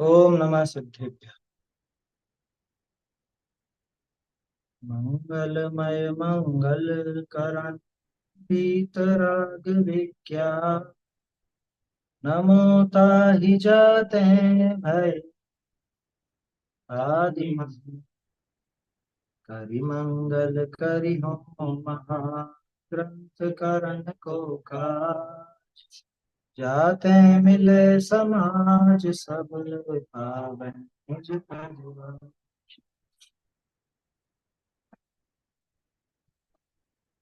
ओम नमः सिद्धेभ्य। मंगलमय मंगल करण पीतराग विख्यात। नमो ताहि जाते भय आदि करि मंगल करि हो महाग्रंथ करण को काज। जाते मिले समाज सब पावै निज परिवार।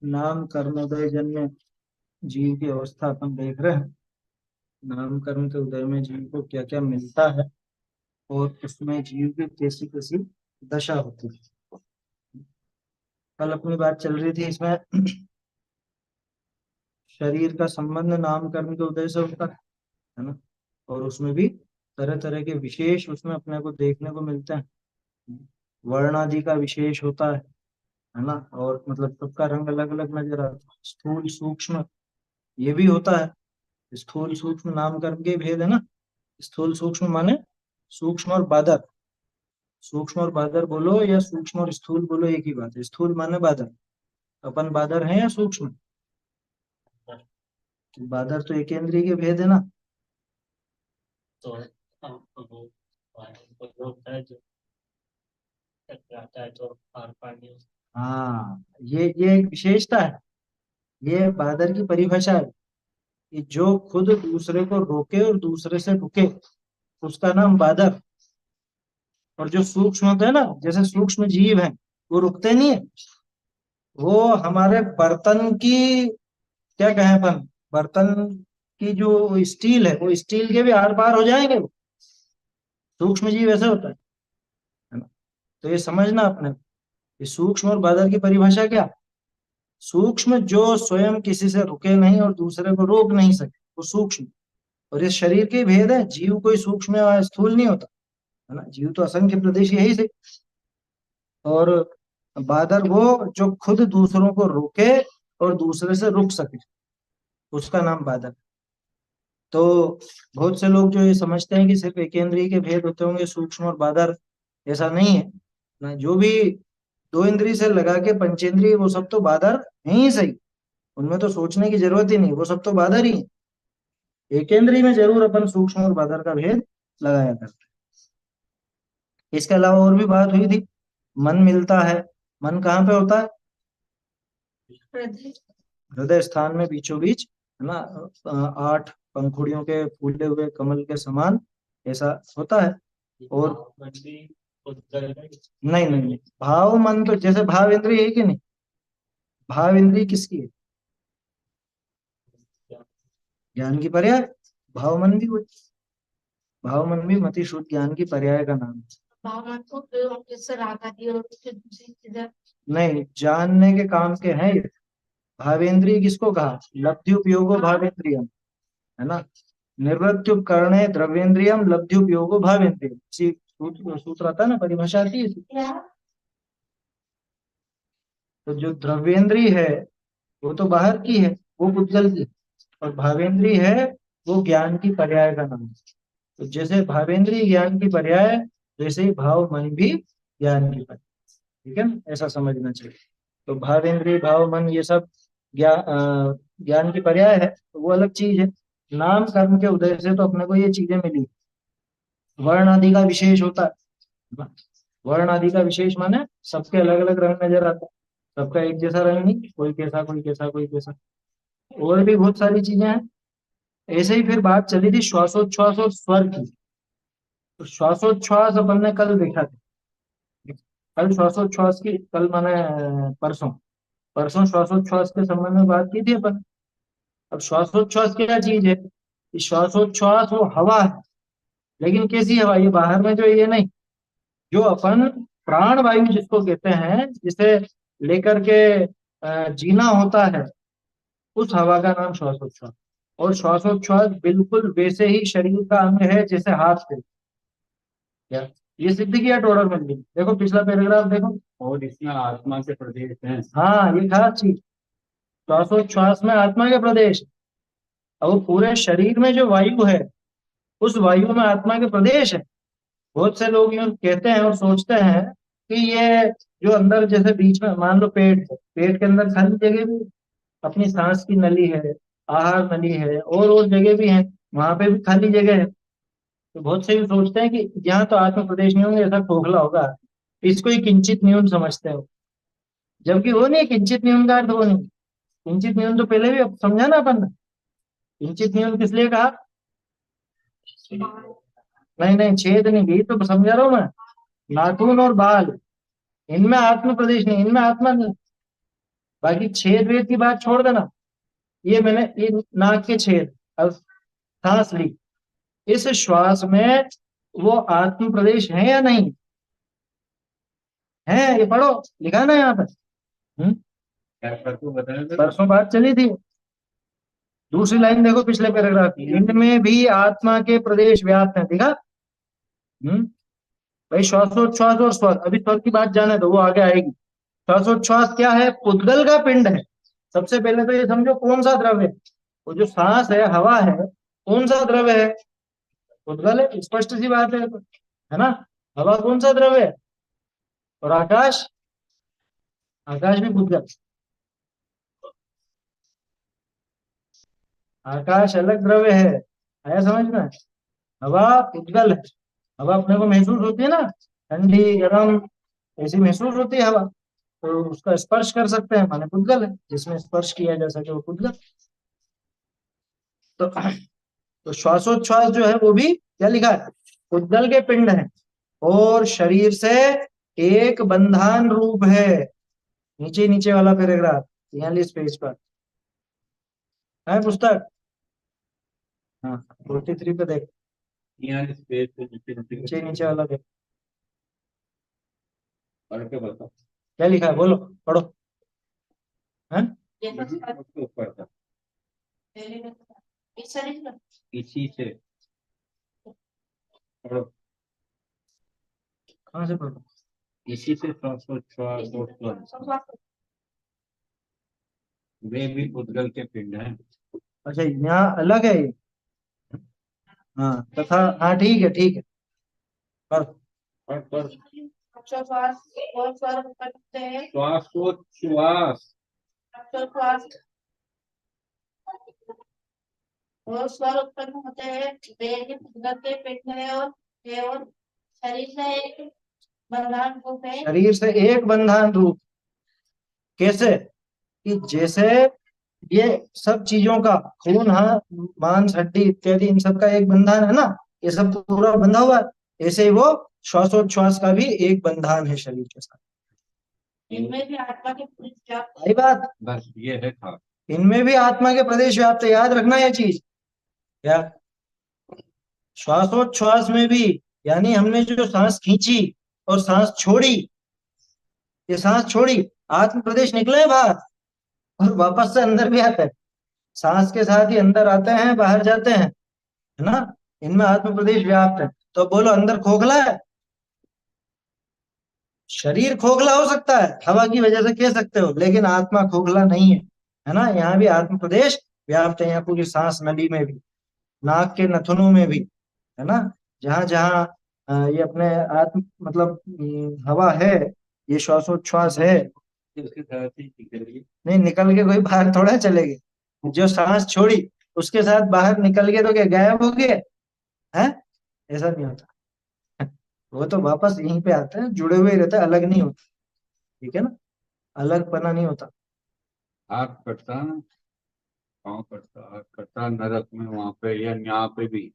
नाम कर्मोदय जन्य जीव की अवस्था अपन देख रहे हैं। नाम कर्म के उदय में जीव को क्या क्या मिलता है और उसमें जीव की कैसी कैसी दशा होती है। कल अपनी बात चल रही थी इसमें शरीर का संबंध नाम कर्म के उदय से होता है ना। और उसमें भी तरह तरह के विशेष उसमें अपने को देखने को मिलते हैं। वर्ण आदि का विशेष होता है ना। और मतलब सबका रंग अलग अलग नजर आता है, स्थूल सूक्ष्म ये भी होता है। स्थूल सूक्ष्म नाम कर्म के भेद है ना। स्थूल सूक्ष्म माने सूक्ष्म और बादर। सूक्ष्म और बादर बोलो या सूक्ष्म और स्थूल बोलो एक ही बात है। स्थूल माने बादर। अपन बादर हैं या सूक्ष्म। बादर तो एकेंद्रीय के भेद है ना। तो वो होता है जो टकराता है तो आर पार नहीं होता। हाँ ये एक विशेषता है। ये बादर की परिभाषा है कि जो खुद दूसरे को रोके और दूसरे से रुके उसका नाम बादर। और जो सूक्ष्म होते हैं ना जैसे सूक्ष्म जीव हैं वो रुकते नहीं है। वो हमारे बर्तन की क्या कहें अपन बर्तन की जो स्टील है वो स्टील के भी आर पार हो जाएंगे वो। सूक्ष्म जीव ऐसे होता है ना। तो ये समझना अपने ये सूक्ष्म और बादर की परिभाषा क्या। सूक्ष्म जो स्वयं किसी से रुके नहीं और दूसरे को रोक नहीं सके वो सूक्ष्म। और ये शरीर के भेद है। जीव कोई सूक्ष्म या स्थूल नहीं होता है ना। जीव तो असंख्य प्रदेश यही से। और बादर वो जो खुद दूसरों को रोके और दूसरे से रुक सके उसका नाम बादर। तो बहुत से लोग जो ये समझते हैं कि सिर्फ एकेंद्रिय के भेद होते होंगे सूक्ष्म और बादर। ऐसा नहीं है ना। जो भी दो इंद्रिय से लगा के पंचेंद्रिय वो सब तो बादर हैं ही सही। उनमें तो सोचने की जरूरत ही नहीं वो सब तो बादर ही है। एकेंद्रिय में जरूर अपन सूक्ष्म और बादर का भेद लगाया करते हैं। इसके अलावा और भी बात हुई थी। मन मिलता है। मन कहाँ पे होता है। हृदय स्थान में बीचों बीच है ना। 8 पंखुड़ियों के फूले हुए कमल के समान ऐसा होता है। और मंडी उधर है। नहीं नहीं नहीं भाव मन तो जैसे भाव इंद्रिय है कि नहीं। भाव इंद्रिय किसकी है। ज्ञान की पर्याय। भाव मन भी वही। भाव मन भी मति शुद्ध ज्ञान की पर्याय का नाम है। भावना को प्रयोग जैसे राग आदि और फिर दूसरी चीजें। नहीं जानने के काम के हैं ये। भावेंद्रिय किसको कहा लब्धि उपयोगो भावेंद्रियम है ना। निवृत्त्युपकरणे द्रव्येन्द्रियम लब्धि उपयोगो भावेंद्रियम इसी सूत्र सूत्र आता है ना परिभाषा आती है इसी। तो जो द्रव्येंद्रिय है वो तो बाहर की है वो पुद्गल की। और भावेंद्रिय है वो ज्ञान की पर्याय का नाम है। तो जैसे भावेंद्रिय ज्ञान की पर्याय वैसे ही भाव मन भी ज्ञान की पर्याय। ठीक है ना ऐसा समझना चाहिए। तो भावेंद्रिय भाव मन ये सब ज्ञान की पर्याय है तो वो अलग चीज है। नाम कर्म के उदय से तो अपने को ये चीजें मिली। वर्ण आदि का विशेष होता है। वर्ण आदि का विशेष माने सबके अलग अलग रंग नजर आता है। सबका एक जैसा रंग नहीं कोई कैसा कोई कैसा कोई कैसा। और भी बहुत सारी चीजें हैं। ऐसे ही फिर बात चली थी श्वासोच्छ्वास और स्वर की। तो श्वासोच्छ्वास अपन ने कल देखा था। कल श्वासोच्छ्वास की कल माने परसों। परसों श्वासोच्छ्वास के संबंध में बात की थी अपन। अब श्वासोच्छ्वास क्या चीज है। कि श्वासोच्छ्वास वो हवा है। लेकिन कैसी हवा ये बाहर में जो ये नहीं। जो अपन प्राण वायु जिसको कहते हैं जिसे लेकर के जीना होता है उस हवा का नाम श्वासोच्छ्वास। और श्वासोच्छ्वास बिल्कुल वैसे ही शरीर का अंग है जैसे हाथ पे। क्या ये सिद्ध किया टोडर मल ने। देखो पिछला पैराग्राफ देखो। और इसमें आत्मा के प्रदेश हैं। हाँ ये खास चीज। श्वासोच्छ्वास में आत्मा के प्रदेश। और पूरे शरीर में जो वायु है उस वायु में आत्मा के प्रदेश है। बहुत से लोग यूं कहते हैं और सोचते हैं कि ये जो अंदर जैसे बीच में मान लो पेट है, पेट के अंदर खाली जगह भी अपनी सांस की नली है, आहार नली है, और जगह भी है, वहां पे भी खाली जगह है। तो बहुत से यूं सोचते हैं कि यहाँ तो आत्म प्रदेश नहीं होंगे, ऐसा खोखला होगा, इसको ही किंचित न्यून समझते हो। जबकि वो नहीं, किंचित न्यून का अर्थ वो नहीं। किंचित न्यून तो पहले भी अब समझा ना अपन ने। किंचित न्यून किस लिए कहा? नहीं नहीं, छेद नहीं, भी तो समझा रहा हूँ मैं। नाखून और बाल, इनमें आत्म प्रदेश नहीं, इनमें आत्मा नहीं। बाकी छेद वेद की बात छोड़ देना। ये मैंने ये नाक के छेद, अब सांस ली, इस श्वास में वो आत्म प्रदेश है या नहीं है? ये पढ़ो, लिखा ना यहाँ पर। परसों बात चली थी। दूसरी लाइन देखो पिछले पैराग्राफ की, इनमें भी आत्मा के प्रदेश व्याप्त है, देखा? हम्म भाई श्वासोच्छ्वास और स्वर, अभी स्वर की बात जाने दो, वो आगे आएगी। श्वासोच्छ्वास क्या है? पुद्गल का पिंड है। सबसे पहले तो ये समझो कौन सा द्रव्य है। वो जो सांस है, हवा है, कौन सा द्रव्य है? पुद्गल है, स्पष्ट सी बात है ना? हवा कौन सा द्रव्य है? और आकाश, आकाश भी पुद्गल। आकाश अलग द्रव्य है, आया समझ में? हवा पुद्गल है। हवा अपने को महसूस होती है ना, ठंडी गर्म, ऐसी महसूस होती है हवा। तो उसका स्पर्श कर सकते हैं, माने पुद्गल है, जिसमें स्पर्श किया जा सके वो पुद्गल। तो श्वासोच्छ्वास जो है वो भी क्या लिखा है? पुद्गल के पिंड है, और शरीर से एक बंधान रूप है। नीचे नीचे वाला पैराग्राफ, 43 पेज पर है पुस्तक। हाँ, 43 पे देख, 43 पेज पे नीचे नीचे वाला देख, पढ़ के बताओ क्या लिखा है, बोलो, पढ़ो। है उसके ऊपर था, इसी से पढ़ो, कहाँ से पढ़ो? इसी से श्वासोच्छ्वास और स्वर वे भी पुद्गल के पिंड हैं। अच्छा, यहाँ अलग है ये। हाँ तथा, हाँ ठीक है ठीक है, पढ़। पर श्वास और स्वर उत्पन्न होते हैं। श्वासोच्छ्वास श्वास और स्वर उत्पन्न होते हैं, वे भी पुद्गल के पिंड है, और शरीर से एक बंधन रूप है। शरीर से एक बंधन रूप, कैसे? कि जैसे ये सब चीजों का खून, हाँ, मांस हड्डी इत्यादि, इन सब का एक बंधन है ना, ये सब पूरा बंधा हुआ है, ऐसे ही वो श्वासोच्छ्वास का भी एक बंधन है शरीर के साथ। इनमें भी आत्मा के प्रदेश व्याप्त सही बात, बस ये है था। इनमें भी आत्मा के प्रदेश व्याप्त है, याद रखना ये चीज। क्या? श्वासोच्छ्वास में भी, यानी हमने जो सांस खींची और सांस छोड़ी, ये सांस छोड़ी, आत्म प्रदेश निकले बाहर और वापस से अंदर भी आते हैं। सांस के साथ ही अंदर आते हैं, बाहर जाते हैं, है ना? इनमें आत्म प्रदेश व्याप्त है। तो बोलो, अंदर खोखला है? शरीर खोखला हो सकता है, हवा की वजह से कह सकते हो, लेकिन आत्मा खोखला नहीं है ना? यहाँ भी आत्म प्रदेश व्याप्त है, यहाँ पूरी सांस नली में भी, नाक के नथुनों में भी, है ना? जहां जहां ये अपने आत्म मतलब हवा है, ये श्वासोच्छ्वास है। इसके साथ ही निकलिए। नहीं, निकल के कोई बाहर थोड़ा चलेगी। जो सांस छोड़ी उसके साथ बाहर निकल गए तो क्या गायब हो गए? हैं? ऐसा नहीं होता। वो तो वापस यहीं पे आते हैं, जुड़े हुए ही रहते हैं, अलग नहीं होते। ठीक है ना? अलग पना नहीं होता। आग कटता, पाँव कटता, आग कटता नरक में, वहां पे या यहाँ पे भी,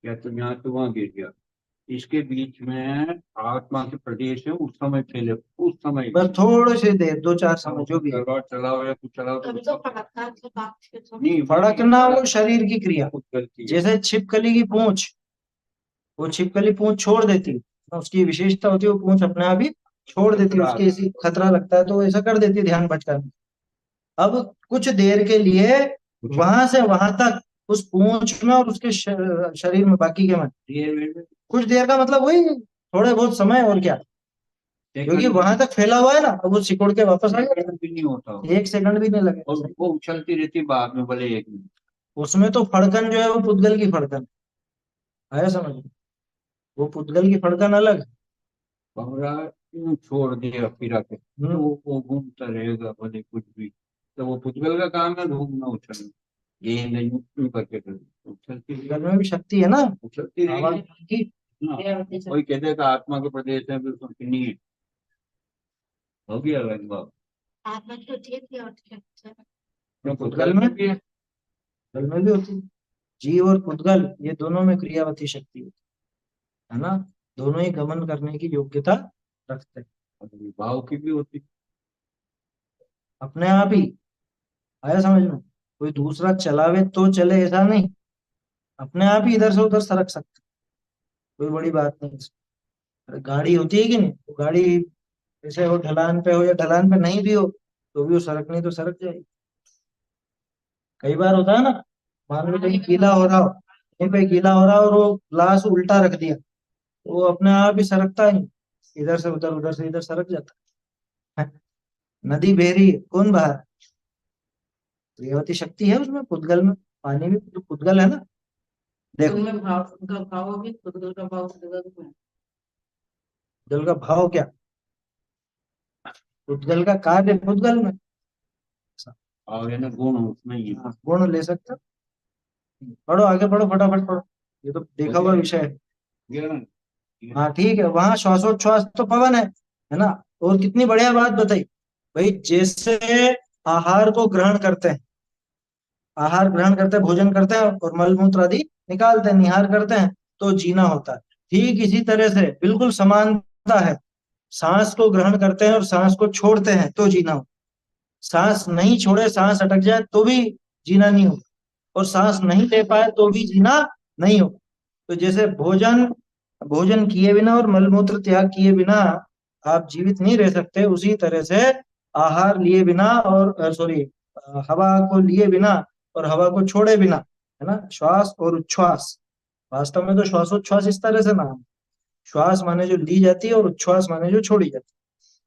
या तो यहाँ तो वहां गिर गया, इसके बीच में आत्मा के प्रदेश है, उस समय फैले, उस समय बस थोड़ी सी देर, 2-4 समय जो भी है। तलवार चलाओ या कुछ चलाओ अभी तो फड़कता है, तो नहीं, फड़कना वो शरीर की क्रिया, कुछ गलती है। जैसे छिपकली की पूंछ, वो छिपकली पूंछ छोड़ देती है, तो उसकी विशेषता होती है, वो पूंछ अपने आप ही छोड़ देती है, उसके ऐसी खतरा लगता है तो वो ऐसा कर देती है ध्यान भटकाने। अब कुछ देर के लिए वहां से वहां तक, उस पूंछ में और उसके शरीर में, बाकी के में, कुछ देर का मतलब वही थोड़े बहुत समय, और क्या, क्योंकि वहां तक फैला हुआ है ना, अब वो सिकुड़ के वापस आ गया। भी नहीं होता, 1 सेकंड भी नहीं लगे। और वो उछलती रहती बाद में, भले 1 मिनट। उसमें तो फड़कन जो है वो पुद्गल की फड़कन, आया समझ में? वो पुद्गल की फड़कन अलग है। कमरा यूं छोड़ दिया फिरा के तो हम्म, वो घूमता रहेगा भले कुछ भी। तो वो पुद्गल का काम है घूमना उछलना, ये नहीं यूं करके उछलती पुद्गल रहेगी, में भी शक्ति है ना, उछलती हवा रहेगी की। ना। क्रियावती शक्ति। कोई कह देगा आत्मा के प्रदेश है बिल्कुल कि नहीं है, हो गया रंग बाब। आत्मा की होती है क्रियावती शक्ति। क्यों पुद्गल पुद्गल में, में भी है। पुद्गल में भी होती है। जीव और पुद्गल ये दोनों में क्रियावती शक्ति होती है ना, दोनों ही गमन करने की योग्यता रखते हैं। और भाव की भी होती अपने आप ही आया समझ में, कोई दूसरा चलावे तो चले ऐसा नहीं, अपने आप ही इधर से उधर सरक सकते, कोई बड़ी बात नहीं इसमें। अरे गाड़ी होती है कि नहीं, तो गाड़ी जैसे वो ढलान पे हो या ढलान पे नहीं भी हो तो भी वो सरकनी तो सरक जाएगी। कई बार होता है ना, मान लो कहीं गीला हो रहा हो, कहीं पे गीला हो रहा हो और वो ग्लास उल्टा रख दिया, तो वो अपने आप ही सरकता ही, इधर से उधर से इधर सरक जाता है। नदी बह रही है, कौन बहा रहा है? क्रियावती शक्ति है उसमें, पुद्गल में। पानी भी तो पुद्गल है ना। देखो, उनमें भाव, उनका भाव भी पुद्गल का भाव पुद्गल में। पुद्गल का भाव क्या, पुद्गल का कार्य पुद्गल में। और है ना गुण उसमें ही है। हाँ, गुण ले सकते हो। पढ़ो आगे, पढ़ो फटाफट पढ़ो, ये तो देखा हुआ विषय है। ये ना, हाँ ठीक है, वहां श्वासोच्छ्वास तो पवन है ना। और कितनी बढ़िया बात बताई भाई, जैसे आहार को ग्रहण करते हैं, आहार ग्रहण करते हैं, भोजन करते हैं और मल मूत्र आदि निकालते हैं, निहार करते हैं, तो जीना होता है। ठीक इसी तरह से बिल्कुल समानता है, सांस को ग्रहण करते हैं और सांस को छोड़ते हैं तो जीना हो, सांस नहीं छोड़े सांस अटक जाए तो भी जीना नहीं हो, और सांस नहीं ले पाए तो भी जीना नहीं हो। तो जैसे भोजन, भोजन किए बिना और मलमूत्र त्याग किए बिना आप जीवित नहीं रह सकते, उसी तरह से आहार लिए बिना और सॉरी, हवा को लिए बिना और हवा को छोड़े बिना, है ना, श्वास और उच्छ्वास। वास्तव में तो श्वासोच्छ्वास इस तरह से नाम, श्वास माने जो ली जाती है और उच्छ्वास माने जो छोड़ी जाती है,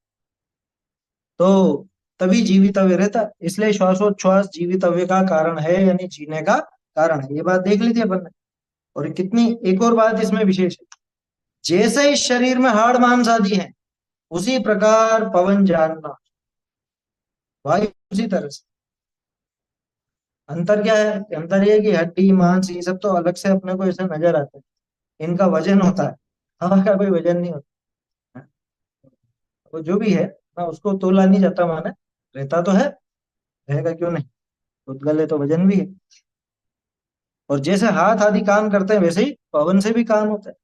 तो तभी जीवितव्य रहता है। इसलिए श्वासोच्छ्वास जीवितव्य का कारण है, यानी जीने का कारण है। ये बात देख ली थी अपन ने। और कितनी, एक और बात इसमें विशेष है, जैसे इस शरीर में हाड़ मांस आदि है, उसी प्रकार पवन जानना, वायु उसी तरह से। अंतर क्या है, अंतर ये है कि हड्डी मांस ये सब तो अलग से अपने को ऐसे नजर आते हैं, इनका वजन होता है, हवा का कोई वजन नहीं होता है। वो जो भी है ना, उसको तोला नहीं जाता, माने रहता तो है, रहेगा क्यों नहीं, उद्गल है तो वजन भी है। और जैसे हाथ आदि काम करते हैं, वैसे ही पवन से भी काम होता है।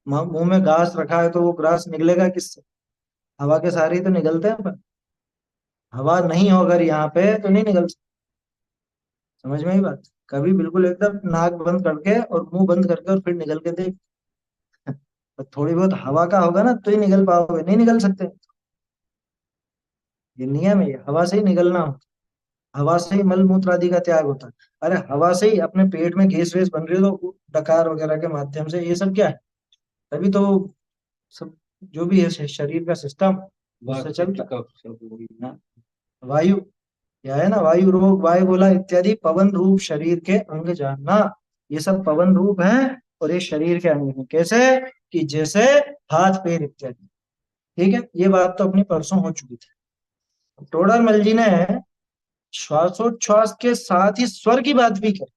मुंह में घास रखा है तो वो घास निकलेगा किससे, हवा के सहारे ही तो निकलते हैं अपन। हवा नहीं हो अगर यहाँ पे तो नहीं निकल सकते। समझ में ही बात, कभी बिल्कुल एकदम नाक बंद करके और मुंह बंद करके और फिर निकल के देख, तो थोड़ी बहुत हवा का होगा ना तो ही निकल पाओगे, नहीं निकल सकते। ये नियम है, ये हवा से ही निकलना होता है, हवा से ही मल मूत्र आदि का त्याग होता है। अरे हवा से ही अपने पेट में गैस वेस बन रही है तो डकार वगैरह के माध्यम से, ये सब क्या है, तभी तो सब जो भी है शरीर का सिस्टम बात उससे से चलता टिका सब वही है ना। वायु, क्या है ना, वायु रोग वायु बोला इत्यादि पवन रूप शरीर के अंग जानना, ये सब पवन रूप हैं और ये शरीर के अंग हैं। कैसे, कि जैसे हाथ पैर इत्यादि। ठीक है, ये बात तो अपनी परसों हो चुकी थी। टोडरमल जी ने श्वासोच्छ्वास के साथ ही स्वर की बात भी करी।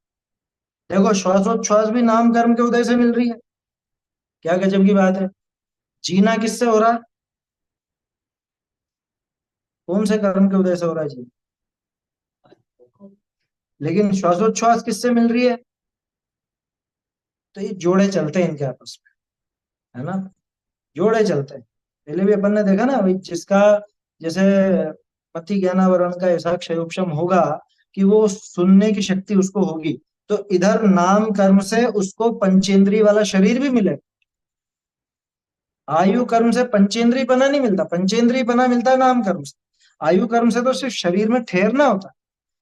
देखो श्वासोच्छ्वास भी नाम कर्म के उदय से मिल रही है, क्या गजब की बात है। जीना किससे हो रहा है, कौन से कर्म के उदय से हो रहा है जीना, लेकिन श्वासोच्छ्वास किससे मिल रही है, तो ये जोड़े चलते हैं इनके आपस में, है ना, जोड़े चलते हैं। पहले भी अपन ने देखा ना भाई, जिसका जैसे मति ज्ञानावरण का ऐसा क्षयोक्षम होगा कि वो सुनने की शक्ति उसको होगी, तो इधर नाम कर्म से उसको पंचेंद्रिय वाला शरीर भी मिले। आयु कर्म से पंचेंद्रिय बना नहीं मिलता, पंचेंद्रिय बना मिलता है नाम कर्म से। आयु कर्म से तो सिर्फ शरीर में ठहरना होता है।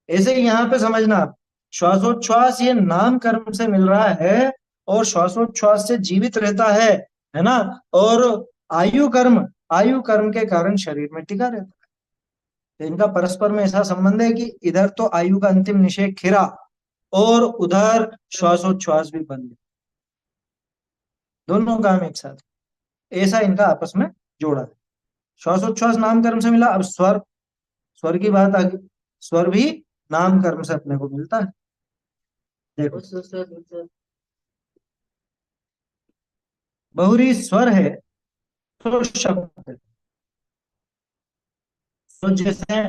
ऐसे ही यहाँ पे समझना आप, श्वासोच्छ्वास ये नाम कर्म से मिल रहा है और श्वासोच्छ्वास से जीवित रहता है ना। और आयु कर्म, आयु कर्म के कारण शरीर में टिका रहता है। तो इनका परस्पर में ऐसा संबंध है कि इधर तो आयु का अंतिम निषेध खिरा और उधर श्वासोच्छ्वास भी बंद। दोनों काम एक साथ, ऐसा इनका आपस में जोड़ा है। श्वासोच्छ्वास नाम कर्म से मिला। अब स्वर, स्वर की बात आ गई। स्वर भी नाम कर्म से अपने को मिलता है। देखो बहुरी स्वर है तो शब्द है। तो जैसे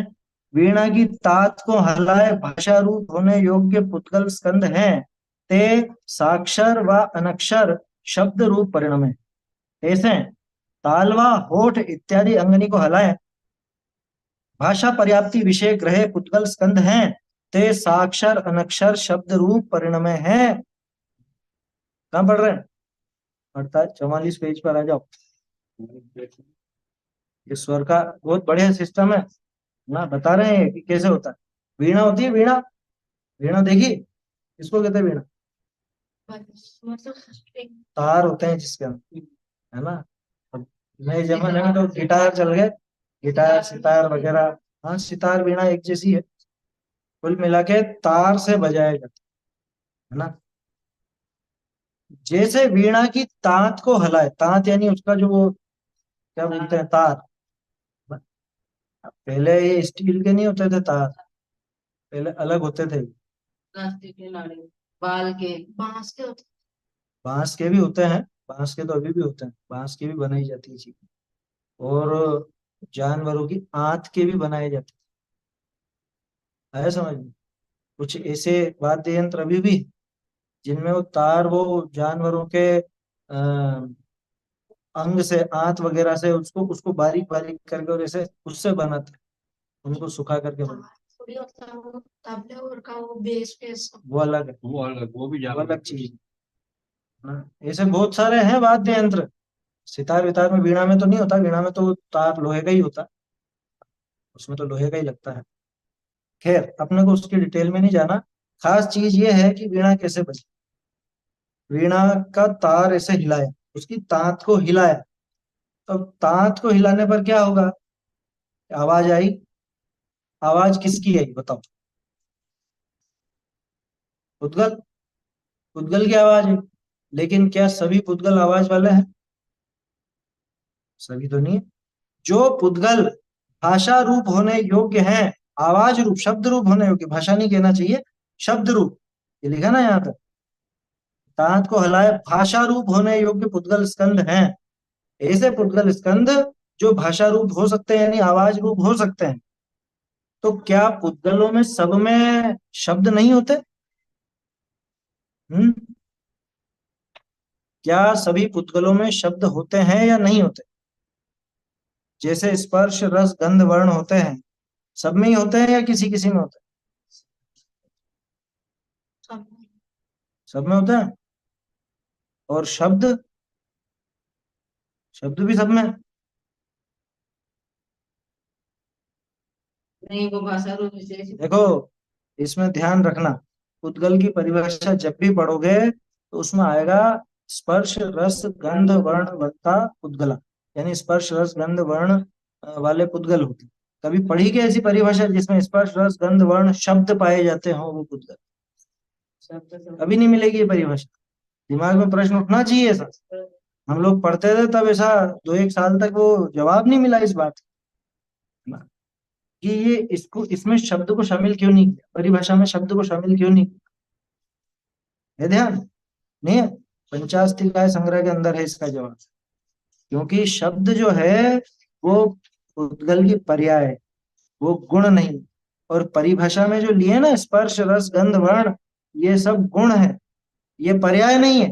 वीणा की तात को हलाए भाषा रूप होने योग्य पुद्गल स्कंद हैं, ते साक्षर व अनक्षर शब्द रूप परिणमे। ऐसे तालवा होठ इत्यादि अंगनी को हलाए भाषा पर्याप्ति विषय ग्रहे पुद्गल स्कंद हैं, ते साक्षर अनक्षर शब्द रूप परिणमे हैं। कहाँ पढ़ रहे हैं? 44 पेज पर आ जाओ। ये स्वर का बहुत बढ़िया सिस्टम है ना, बता रहे हैं कि कैसे होता है। वीणा होती है, वीणा, वीणा देखी, इसको कहते हैं वीणा। तार होते हैं जिसके अंदर, है ना। अब नए जमाने में तो गिटार चल गए, गिटार सितार वगैरह। हाँ, सितार वीणा एक जैसी है, कुल मिला के तार से बजाया जाता है ना। जैसे वीणा की तात को हलाए, तात यानी उसका जो वो क्या बोलते हैं, तार। पहले ये स्टील के नहीं होते थे तार, पहले अलग होते थे। प्लास्टिक के नाड़े, बाल के, बांस के होते। बांस के भी होते हैं, बांस के तो अभी भी होते हैं, बांस की भी बनाई जाती है चीज। और जानवरों की आंत के भी बनाए जाते हैं, है समझ में। कुछ ऐसे वाद्य यंत्र अभी भी जिनमें वो तार, वो जानवरों के अंग से, आंत वगैरह से उसको उसको बारीक बारीक करके और ऐसे उससे बनाते हैं, उनको सुखा करके बनाते थोड़ी होता है वो तबले और का वो बेस बेस। हैं। वो अलग है, वो अलग, वो भी वो ज्यादा अलग चीज है ना। ऐसे बहुत सारे हैं वाद्य यंत्र। सितार वितार में, वीणा में तो नहीं होता, वीणा में तो तार लोहे का ही होता है, उसमें तो लोहे का ही लगता है। खैर, अपने को उसकी डिटेल में नहीं जाना। खास चीज ये है कि वीणा कैसे बजी। वीणा का तार ऐसे हिलाया, उसकी तात को हिलाया, तो तात को हिलाने पर क्या होगा? आवाज आई। आवाज किसकी आई बताओ? पुद्गल, पुद्गल की आवाज है। लेकिन क्या सभी पुद्गल आवाज वाले हैं? सभी तो नहीं है। जो पुद्गल भाषा रूप होने योग्य हैं, आवाज रूप, शब्द रूप होने योग्य, भाषा नहीं कहना चाहिए, शब्द रूप, ये लिखा ना यहाँ तक। तात को हलाए भाषा रूप होने योग्य पुद्गल स्कंद हैं। ऐसे पुद्गल स्कंद जो भाषा रूप हो सकते हैं, यानी आवाज रूप हो सकते हैं। तो क्या पुद्गलों में सब में शब्द नहीं होते? हम्म, क्या सभी पुद्गलों में शब्द होते हैं या नहीं होते? जैसे स्पर्श रस गंध वर्ण होते हैं, सब में ही होते हैं या किसी किसी में होते हैं? सब में होते हैं। और शब्द, शब्द भी सब में है। नहीं, वो भाषा रूप विशेष। देखो, इसमें ध्यान रखना, पुद्गल की परिभाषा जब भी पढ़ोगे तो उसमें आएगा स्पर्श रस गंध वर्ण वत्ता पुद्गला, यानी स्पर्श रस गंध वर्ण वाले पुद्गल होते हैं। कभी पढ़ी क्या ऐसी परिभाषा जिसमें स्पर्श रस गंध वर्ण शब्द पाए जाते हो वो पुद्गल? कभी नहीं मिलेगी ये परिभाषा। दिमाग में प्रश्न उठना चाहिए ऐसा। हम लोग पढ़ते थे तब ऐसा 2-1 साल तक वो जवाब नहीं मिला इस बात का, कि ये इसको, इसमें शब्द को शामिल क्यों नहीं किया, परिभाषा में शब्द को शामिल क्यों नहीं किया? है ध्यान? नहीं है? पंचास्तिकाय संग्रह के अंदर है इसका जवाब। क्योंकि शब्द जो है वो उद्गल की पर्याय है, वो गुण नहीं। और परिभाषा में जो लिए ना स्पर्श रस गंध वर्ण, ये सब गुण है, ये पर्याय नहीं है।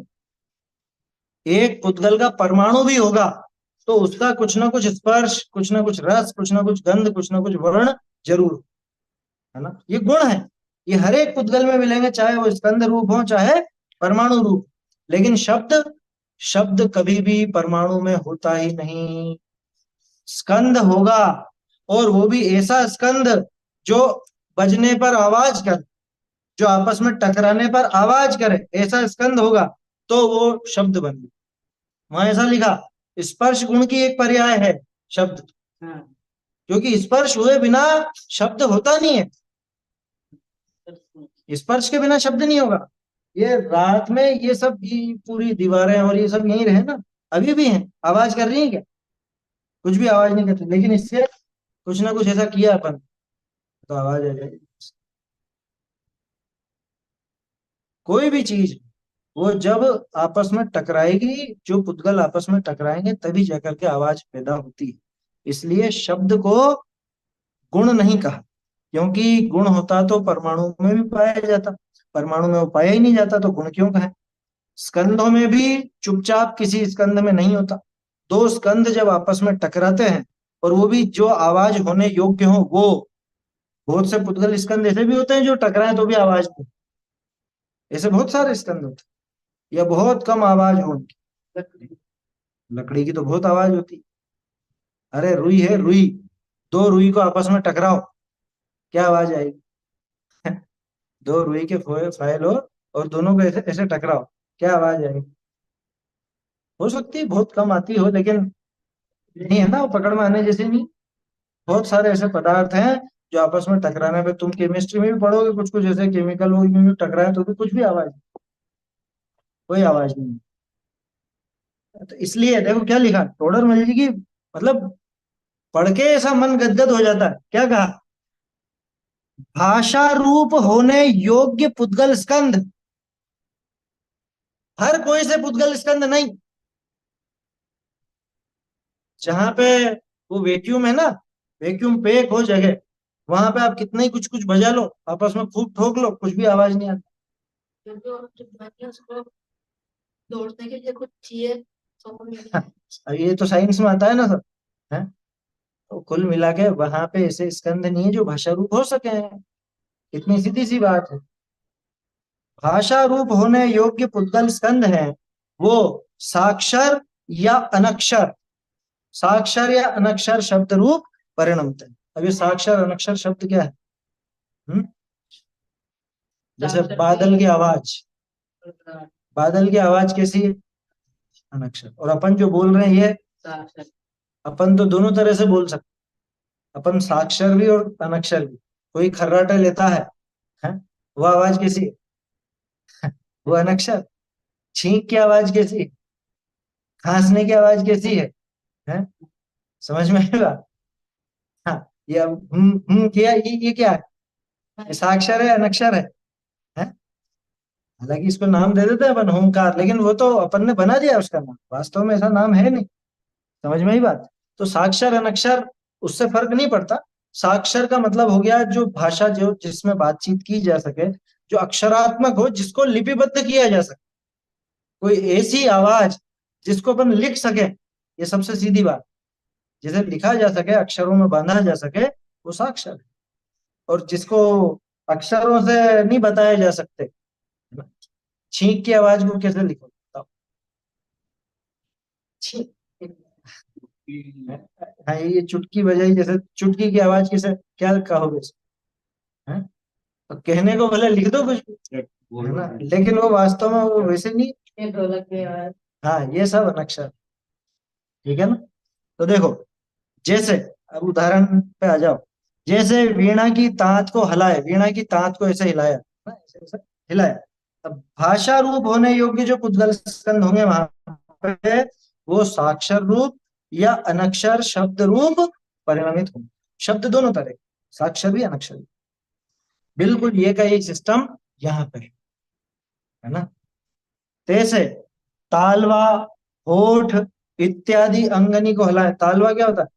एक पुद्गल का परमाणु भी होगा तो उसका कुछ ना कुछ स्पर्श, कुछ ना कुछ रस, कुछ ना कुछ गंध, कुछ ना कुछ वर्ण जरूर, है ना। ये गुण है, ये हर एक पुद्गल में मिलेंगे, चाहे वो स्कंद रूप हो चाहे परमाणु रूप। लेकिन शब्द, शब्द कभी भी परमाणु में होता ही नहीं। स्कंद होगा, और वो भी ऐसा स्कंद जो बजने पर आवाज करे, जो आपस में टकराने पर आवाज करे, ऐसा स्कंद होगा तो वो शब्द बन गया। वहां ऐसा लिखा, स्पर्श गुण की एक पर्याय है शब्द, क्योंकि स्पर्श हुए बिना शब्द होता नहीं है। स्पर्श के बिना शब्द नहीं होगा। ये रात में ये सब ये पूरी दीवारें और ये सब यहीं रहे ना, अभी भी हैं, आवाज कर रही है क्या? कुछ भी आवाज नहीं करती, लेकिन इससे कुछ ना कुछ ऐसा किया अपन तो आवाज आ जाएगी। कोई भी चीज वो जब आपस में टकराएगी, जो पुद्गल आपस में टकराएंगे तभी जाकर के आवाज पैदा होती है। इसलिए शब्द को गुण नहीं कहा, क्योंकि गुण होता तो परमाणु में भी पाया जाता, परमाणु में वो पाया ही नहीं जाता तो गुण क्यों कहे। स्कंधों में भी चुपचाप किसी स्कंध में नहीं होता, दो स्कंध जब आपस में टकराते हैं और वो भी जो आवाज होने योग्य हो, वो बहुत से पुद्गल स्कंध ऐसे भी होते हैं जो टकराए तो भी आवाज नहीं, ऐसे बहुत सारे स्कंद होते हैं, या बहुत कम आवाज हो उनकी। लकड़ी की तो बहुत आवाज होती है। अरे रुई है, रुई, दो रुई को आपस में टकराओ, क्या आवाज आएगी? दो रुई के फाइल हो और दोनों को ऐसे ऐसे टकराओ, क्या आवाज आएगी? हो सकती है बहुत कम आती हो, लेकिन नहीं है ना, वो पकड़ में आने जैसे नहीं। बहुत सारे ऐसे पदार्थ हैं जो आपस में टकराने पे, तुम केमिस्ट्री में भी पढ़ोगे कुछ कुछ ऐसे केमिकल वो इनमें भी टकराए तो भी कुछ भी आवाज, कोई आवाज नहीं। तो इसलिए देखो क्या लिखा टोडर मल जी की, मतलब पढ़ के ऐसा मन गदगद हो जाता है। क्या कहा? भाषा रूप होने योग्य पुद्गल स्कंध, हर कोई से पुद्गल स्कंध नहीं। जहां पे वो वैक्यूम है ना, वैक्यूम पैक हो जगह, वहां पे आप कितना ही कुछ कुछ बजा लो, आपस में खूब ठोक लो, कुछ भी आवाज नहीं आती। जो जो ध्वनि है उसको दौड़ने के लिए कुछ चाहिए तो अब ये तो साइंस में आता है ना सर, है? तो कुल मिला के वहां पे ऐसे स्कंध नहीं है जो भाषा रूप हो सके हैं, इतनी सीधी सी बात है। भाषा रूप होने योग्य पुद्गल स्कंध है वो साक्षर या अनक्षर, साक्षर या अनक्षर शब्द रूप परिणमते हैं। अब ये साक्षर अनक्षर शब्द क्या है? हम्म? जैसे बादल की आवाज, बादल की आवाज कैसी है? अनक्षर। और अपन जो बोल रहे हैं ये, अपन तो दोनों तरह से बोल सकते, अपन साक्षर भी और अनक्षर भी। कोई खर्राटा लेता है? वो आवाज कैसी है? वो अनक्षर। छींक की आवाज कैसी है? खांसने की आवाज कैसी है? समझ में आएगा? हाँ, ये अब किया, ये क्या है? ये साक्षर है अनक्षर है? हालांकि इसको नाम दे देते हैं अपन होमकार, लेकिन वो तो अपन ने बना दिया उसका नाम, वास्तव में ऐसा नाम है नहीं। समझ में ही बात। तो साक्षर अनक्षर उससे फर्क नहीं पड़ता। साक्षर का मतलब हो गया जो भाषा जो जिसमें बातचीत की जा सके, जो अक्षरात्मक हो, जिसको लिपिबद्ध किया जा सके, कोई ऐसी आवाज जिसको अपन लिख सके, ये सबसे सीधी बात, जिसे लिखा जा सके, अक्षरों में बांधा जा सके, वो साक्षर है। और जिसको अक्षरों से नहीं बताया जा सकते, है ना? छींक की आवाज को कैसे लिखो बताओ? छींक। हाँ, ये चुटकी बजाई, जैसे चुटकी की आवाज कैसे, क्या कहोगे इसको? हैं? तो कहने को भले लिख दो कुछ भी, है ना, लेकिन वो वास्तव में वो वैसे नहीं। ये ढोलक की आवाज। हाँ, ये सब अनक्षर, ठीक है ना? तो देखो, जैसे अब उदाहरण पे आ जाओ, जैसे वीणा की तांत को हलाए, वीणा की तांत को ऐसे हिलाया ना, ऐसे ऐसे हिलाया। अब भाषा रूप होने योग्य जो पुद्गल स्कंध होंगे वहां पे, वो साक्षर रूप या अनक्षर शब्द रूप परिणमित होंगे। शब्द दोनों तरह, साक्षर भी अनक्षर भी। बिल्कुल ये का ये सिस्टम यहाँ पे है ना। जैसे तालवा, होठ इत्यादि अंगनी को हलाए। तालवा क्या होता है?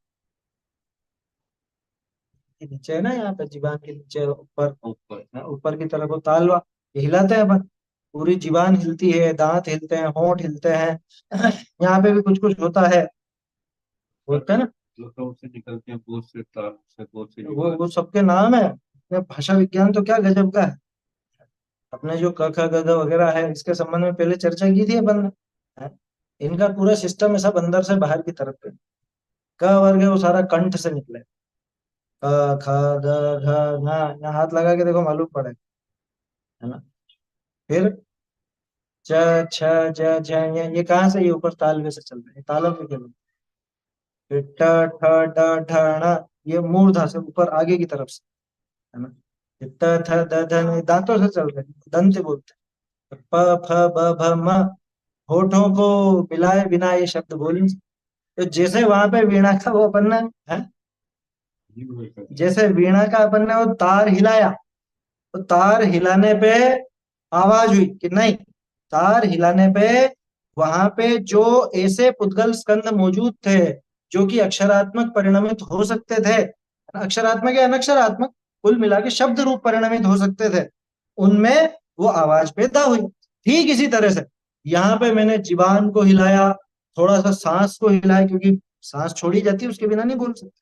ये नीचे है ना, यहाँ पे जीभान के नीचे ऊपर, ऊपर की तरफ वो तालवा, ये हिलाते हैं अपन, पूरी जीभान हिलती है, दांत हिलते हैं, होंठ हिलते हैं। यहाँ पे भी कुछ कुछ होता है, बोलते हैं ना। लोटों से निकलते हैं, बहुत से तार से, बहुत से वो सबके नाम है। ये भाषा विज्ञान तो क्या गजब का है। अपने जो क ख ग घ वगैरह है, इसके संबंध में पहले चर्चा की थी अपन ने, है? इनका पूरा सिस्टम ऐसा अंदर से बाहर की तरफ पे। क वर्ग है वो सारा कंठ से निकले, क ख ग घ घ, यहाँ हाथ लगा के देखो मालूम पड़ेगा, है ना। फिर च छ ज झ ञ, ये कहाँ से, ये ऊपर तालवे से चल रहे हैं, तालों में केवल। फिर ट ठ ड ढ ण, ये मूर्धा से ऊपर आगे की तरफ से, है ना। फिर त थ द ध न, ये दांतों से चल रहे हैं, दंत बोलते हैं। प फ ब भ म, होठों को मिलाए बिना ये शब्द बोल नहीं सकते। तो जैसे वहां पे वीणा का वो अपन ने है, ये बोल सकते। जैसे वीणा का अपन ने वो तार हिलाया, तो तार हिलाने पे आवाज हुई कि नहीं, तार हिलाने पे वहां पे जो ऐसे पुद्गल स्कंद मौजूद थे जो कि अक्षरात्मक परिणमित हो सकते थे, अक्षरात्मक या अनक्षरात्मक, कुल मिला के शब्द रूप परिणमित हो सकते थे, उनमें वो आवाज पैदा हुई। ठीक इसी तरह से यहाँ पे मैंने जीभान को हिलाया, थोड़ा सा सांस को हिलाया, क्योंकि सांस छोड़ी जाती है उसके बिना नहीं बोल सकते,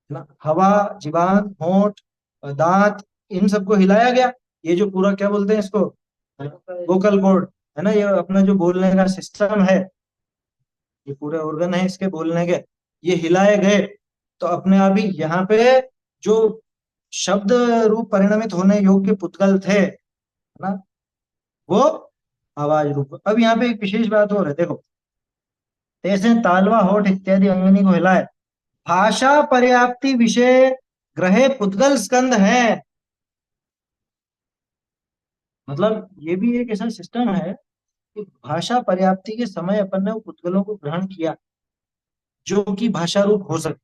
है ना। हवा, जीभान, होंठ, दांत, इन सबको हिलाया गया। ये जो पूरा क्या बोलते हैं इसको, वोकल कॉर्ड, है ना, ये अपना जो बोलने का सिस्टम है, ये पूरे ऑर्गन है इसके बोलने के, ये हिलाए गए। तो अपने आप ही यहाँ पे जो शब्द रूप परिणमित होने योग्य पुद्गल थे, है ना, वो आवाज रूप। अब यहाँ पे एक विशेष बात और है, देखो, तैसे तालवा होठ इत्यादि अंगनी को हिलाए, भाषा पर्याप्ति विषय ग्रहे पुद्गल स्कंद है। मतलब ये भी एक ऐसा सिस्टम है कि भाषा पर्याप्ति के समय अपन ने पुद्गलों को ग्रहण किया जो कि भाषा रूप हो सकते।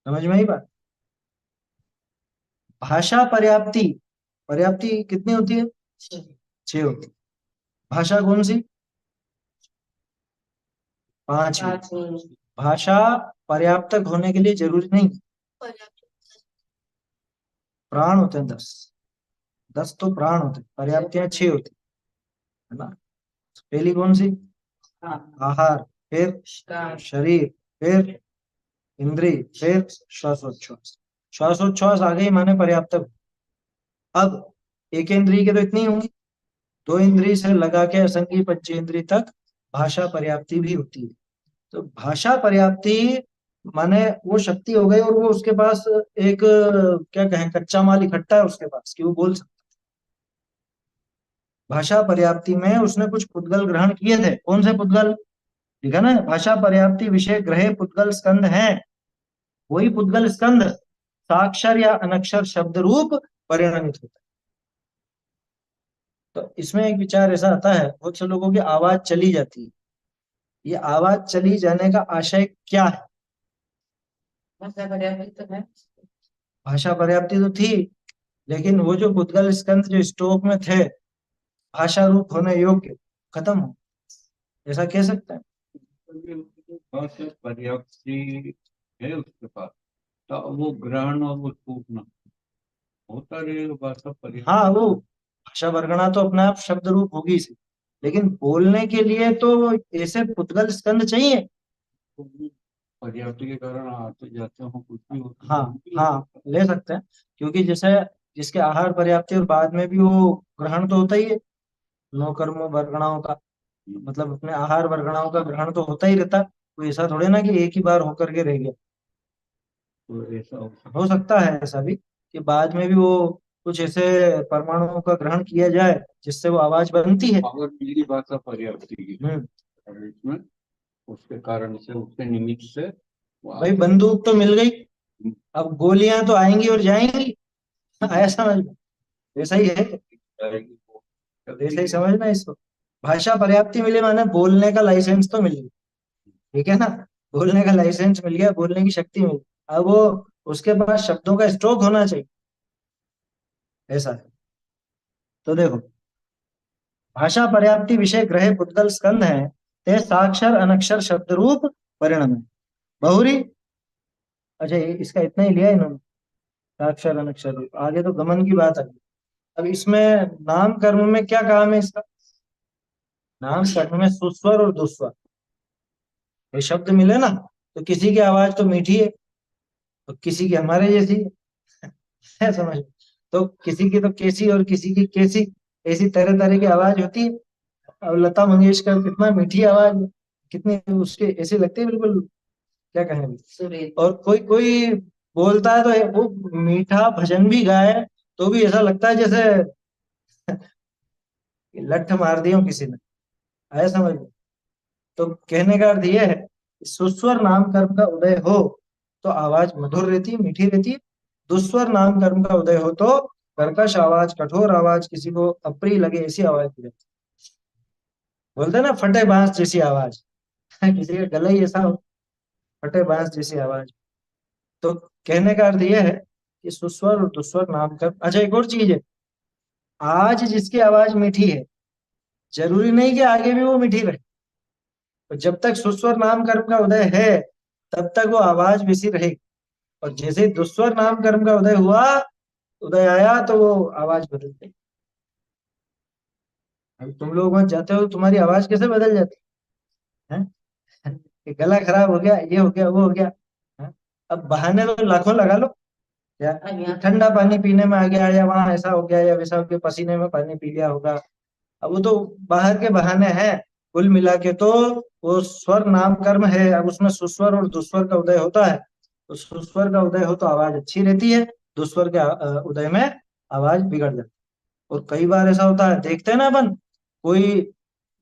समझ में आई बात। भाषा पर्याप्ति, पर्याप्ति कितनी होती है, 6 होती है। भाषा कौन सी, 5 होती। भाषा पर्याप्तक होने के लिए जरूरी नहीं, प्राण होते हैं 10, 10 तो प्राण होते हैं, पर्याप्तियां 6 होती है ना। पहली कौन सी, आहार, फिर शरीर, फिर इंद्रिय, फिर श्वासोच्छ्वास। श्वासोच्छ्वास आ गई माने पर्याप्तक। अब एक इंद्रिय के तो इतनी होंगी, 2 इंद्रिय से लगा के असंगी पंचेंद्रिय तक भाषा पर्याप्ति भी होती है। तो भाषा पर्याप्ति माने वो शक्ति हो गई, और वो उसके पास एक क्या कहें, कच्चा माल इकट्ठा है उसके पास कि वो बोल सकता। भाषा पर्याप्ति में उसने कुछ पुद्गल ग्रहण किए थे। कौन से पुद्गल, ठीक है ना, भाषा पर्याप्ति विषय ग्रहे पुद्गल स्कंद है। वही पुद्गल स्कंद साक्षर या अनक्षर शब्द रूप परिणमित होता है। तो इसमें एक विचार ऐसा आता है, बहुत से लोगों की आवाज चली जाती है, ये आवाज चली जाने का आशय क्या है। भाषा पर्याप्ति तो थी, लेकिन वो जो पुद्गल स्कंद जो स्टॉक में थे भाषा रूप होने योग्य, खत्म हो, ऐसा कह सकते हैं। भाषा पर्याप्ति है उसके पास, तो वो ग्रहण और वो टूटना होता रहेगा भाषा पर्याप्ति। हाँ, वो भाषा वर्गणा तो अपने आप शब्द रूप होगी इसे, लेकिन बोलने के लिए तो ऐसे पुद्गल स्कंद चाहिए। पर्याप्ति के कारण आते जाते हो कुछ भी होता हाँ, हाँ, ले सकते हैं, क्योंकि जैसे जिसके आहार पर्याप्ति और बाद में भी वो ग्रहण तो होता ही है, नौ कर्मों वर्गणाओं का, मतलब अपने आहार वर्गणाओं का ग्रहण तो होता ही रहता है। तो ऐसा थोड़े ना कि एक ही बार होकर के रह गया। तो ऐसा हो सकता है ऐसा भी कि बाद में भी वो कुछ ऐसे परमाणुओं का ग्रहण किया जाए जिससे वो आवाज बनती है। अगर मेरी भाषा पर्याप्ति की हम्म, और इसमें उसके कारण से उसके निमित्त से वो भाई आगे बंदूक तो मिल गई, अब गोलियां तो आएंगी और जाएंगी, ऐसा समझ, ऐसा ही है, जाएगी वो ऐसा चलती ही है। समझना इसको। भाषा पर्याप्ति मिले माने बोलने का लाइसेंस तो मिल गया, ठीक है ना, बोलने का लाइसेंस मिल गया, बोलने की शक्ति मिल गई। अब वो उसके पास शब्दों का स्टॉक होना चाहिए, ऐसा है। तो देखो, भाषा पर्याप्ति विषय ग्रहे पुद्गल स्कंध है, ते साक्षर अनक्षर शब्द रूप परिणम है। बहुरी, अच्छा इसका इतना ही लिया इन्होंने, साक्षर अनक्षर रूप, आगे तो गमन की बात आ गई। अब इसमें नाम कर्म में क्या काम है इसका, नाम कर्म में सुस्वर और दुस्वर, ये शब्द मिले ना, तो किसी की आवाज तो मीठी है, तो किसी की हमारे जैसी है, समझ। तो किसी की तो कैसी और किसी की कैसी, ऐसी तरह तरह की आवाज होती है। अब लता मंगेशकर कितना मीठी आवाज है, कितनी उसके ऐसी लगती है बिल्कुल, क्या कहें। और कोई कोई बोलता है तो वो मीठा भजन भी गाए तो भी ऐसा लगता है जैसे लठ मार दी हो किसी ने, आया समझ में। तो कहने का अर्थ यह है कि सुस्वर नाम कर्म का उदय हो तो आवाज मधुर रहती है, मीठी रहती है। दुस्वर नाम कर्म का उदय हो तो कर्कश आवाज, कठोर आवाज, किसी को अप्रिय लगे ऐसी आवाज की जाती है। बोलते हैं ना फटे बांस जैसी आवाज। किसी का गला ही ऐसा हो, फटे बांस जैसी आवाज। तो कहने का अर्थ यह है कि सुस्वर और दुस्वर नाम का। अच्छा, एक और चीज है, आज जिसकी आवाज मीठी है जरूरी नहीं कि आगे भी वो मीठी रहे। तो जब तक सुस्वर नाम कर्म का उदय है तब तक वो आवाज वैसी रहेगी, और जैसे ही दुस्वर नाम कर्म का उदय हुआ, उदय आया, तो वो आवाज बदल गई। अभी तुम लोग वहां जाते हो तो तुम्हारी आवाज कैसे बदल जाती है? कि गला खराब हो गया, ये हो गया, वो हो गया। हैं? अब बहाने तो लाखों लगा लो। क्या कि ठंडा पानी पीने में आ गया, या वहां ऐसा हो गया या वैसा हो गया, पसीने में पानी पी लिया होगा। अब वो तो बाहर के बहाने हैं। कुल मिला के तो वो स्वर नाम कर्म है। अब उसमें सुस्वर और दुस्वर का उदय होता है, तो सुस्वर का उदय हो तो आवाज अच्छी रहती है, दुस्वर के उदय में आवाज बिगड़ जाती है। और कई बार ऐसा होता है, देखते हैं ना अपन, कोई,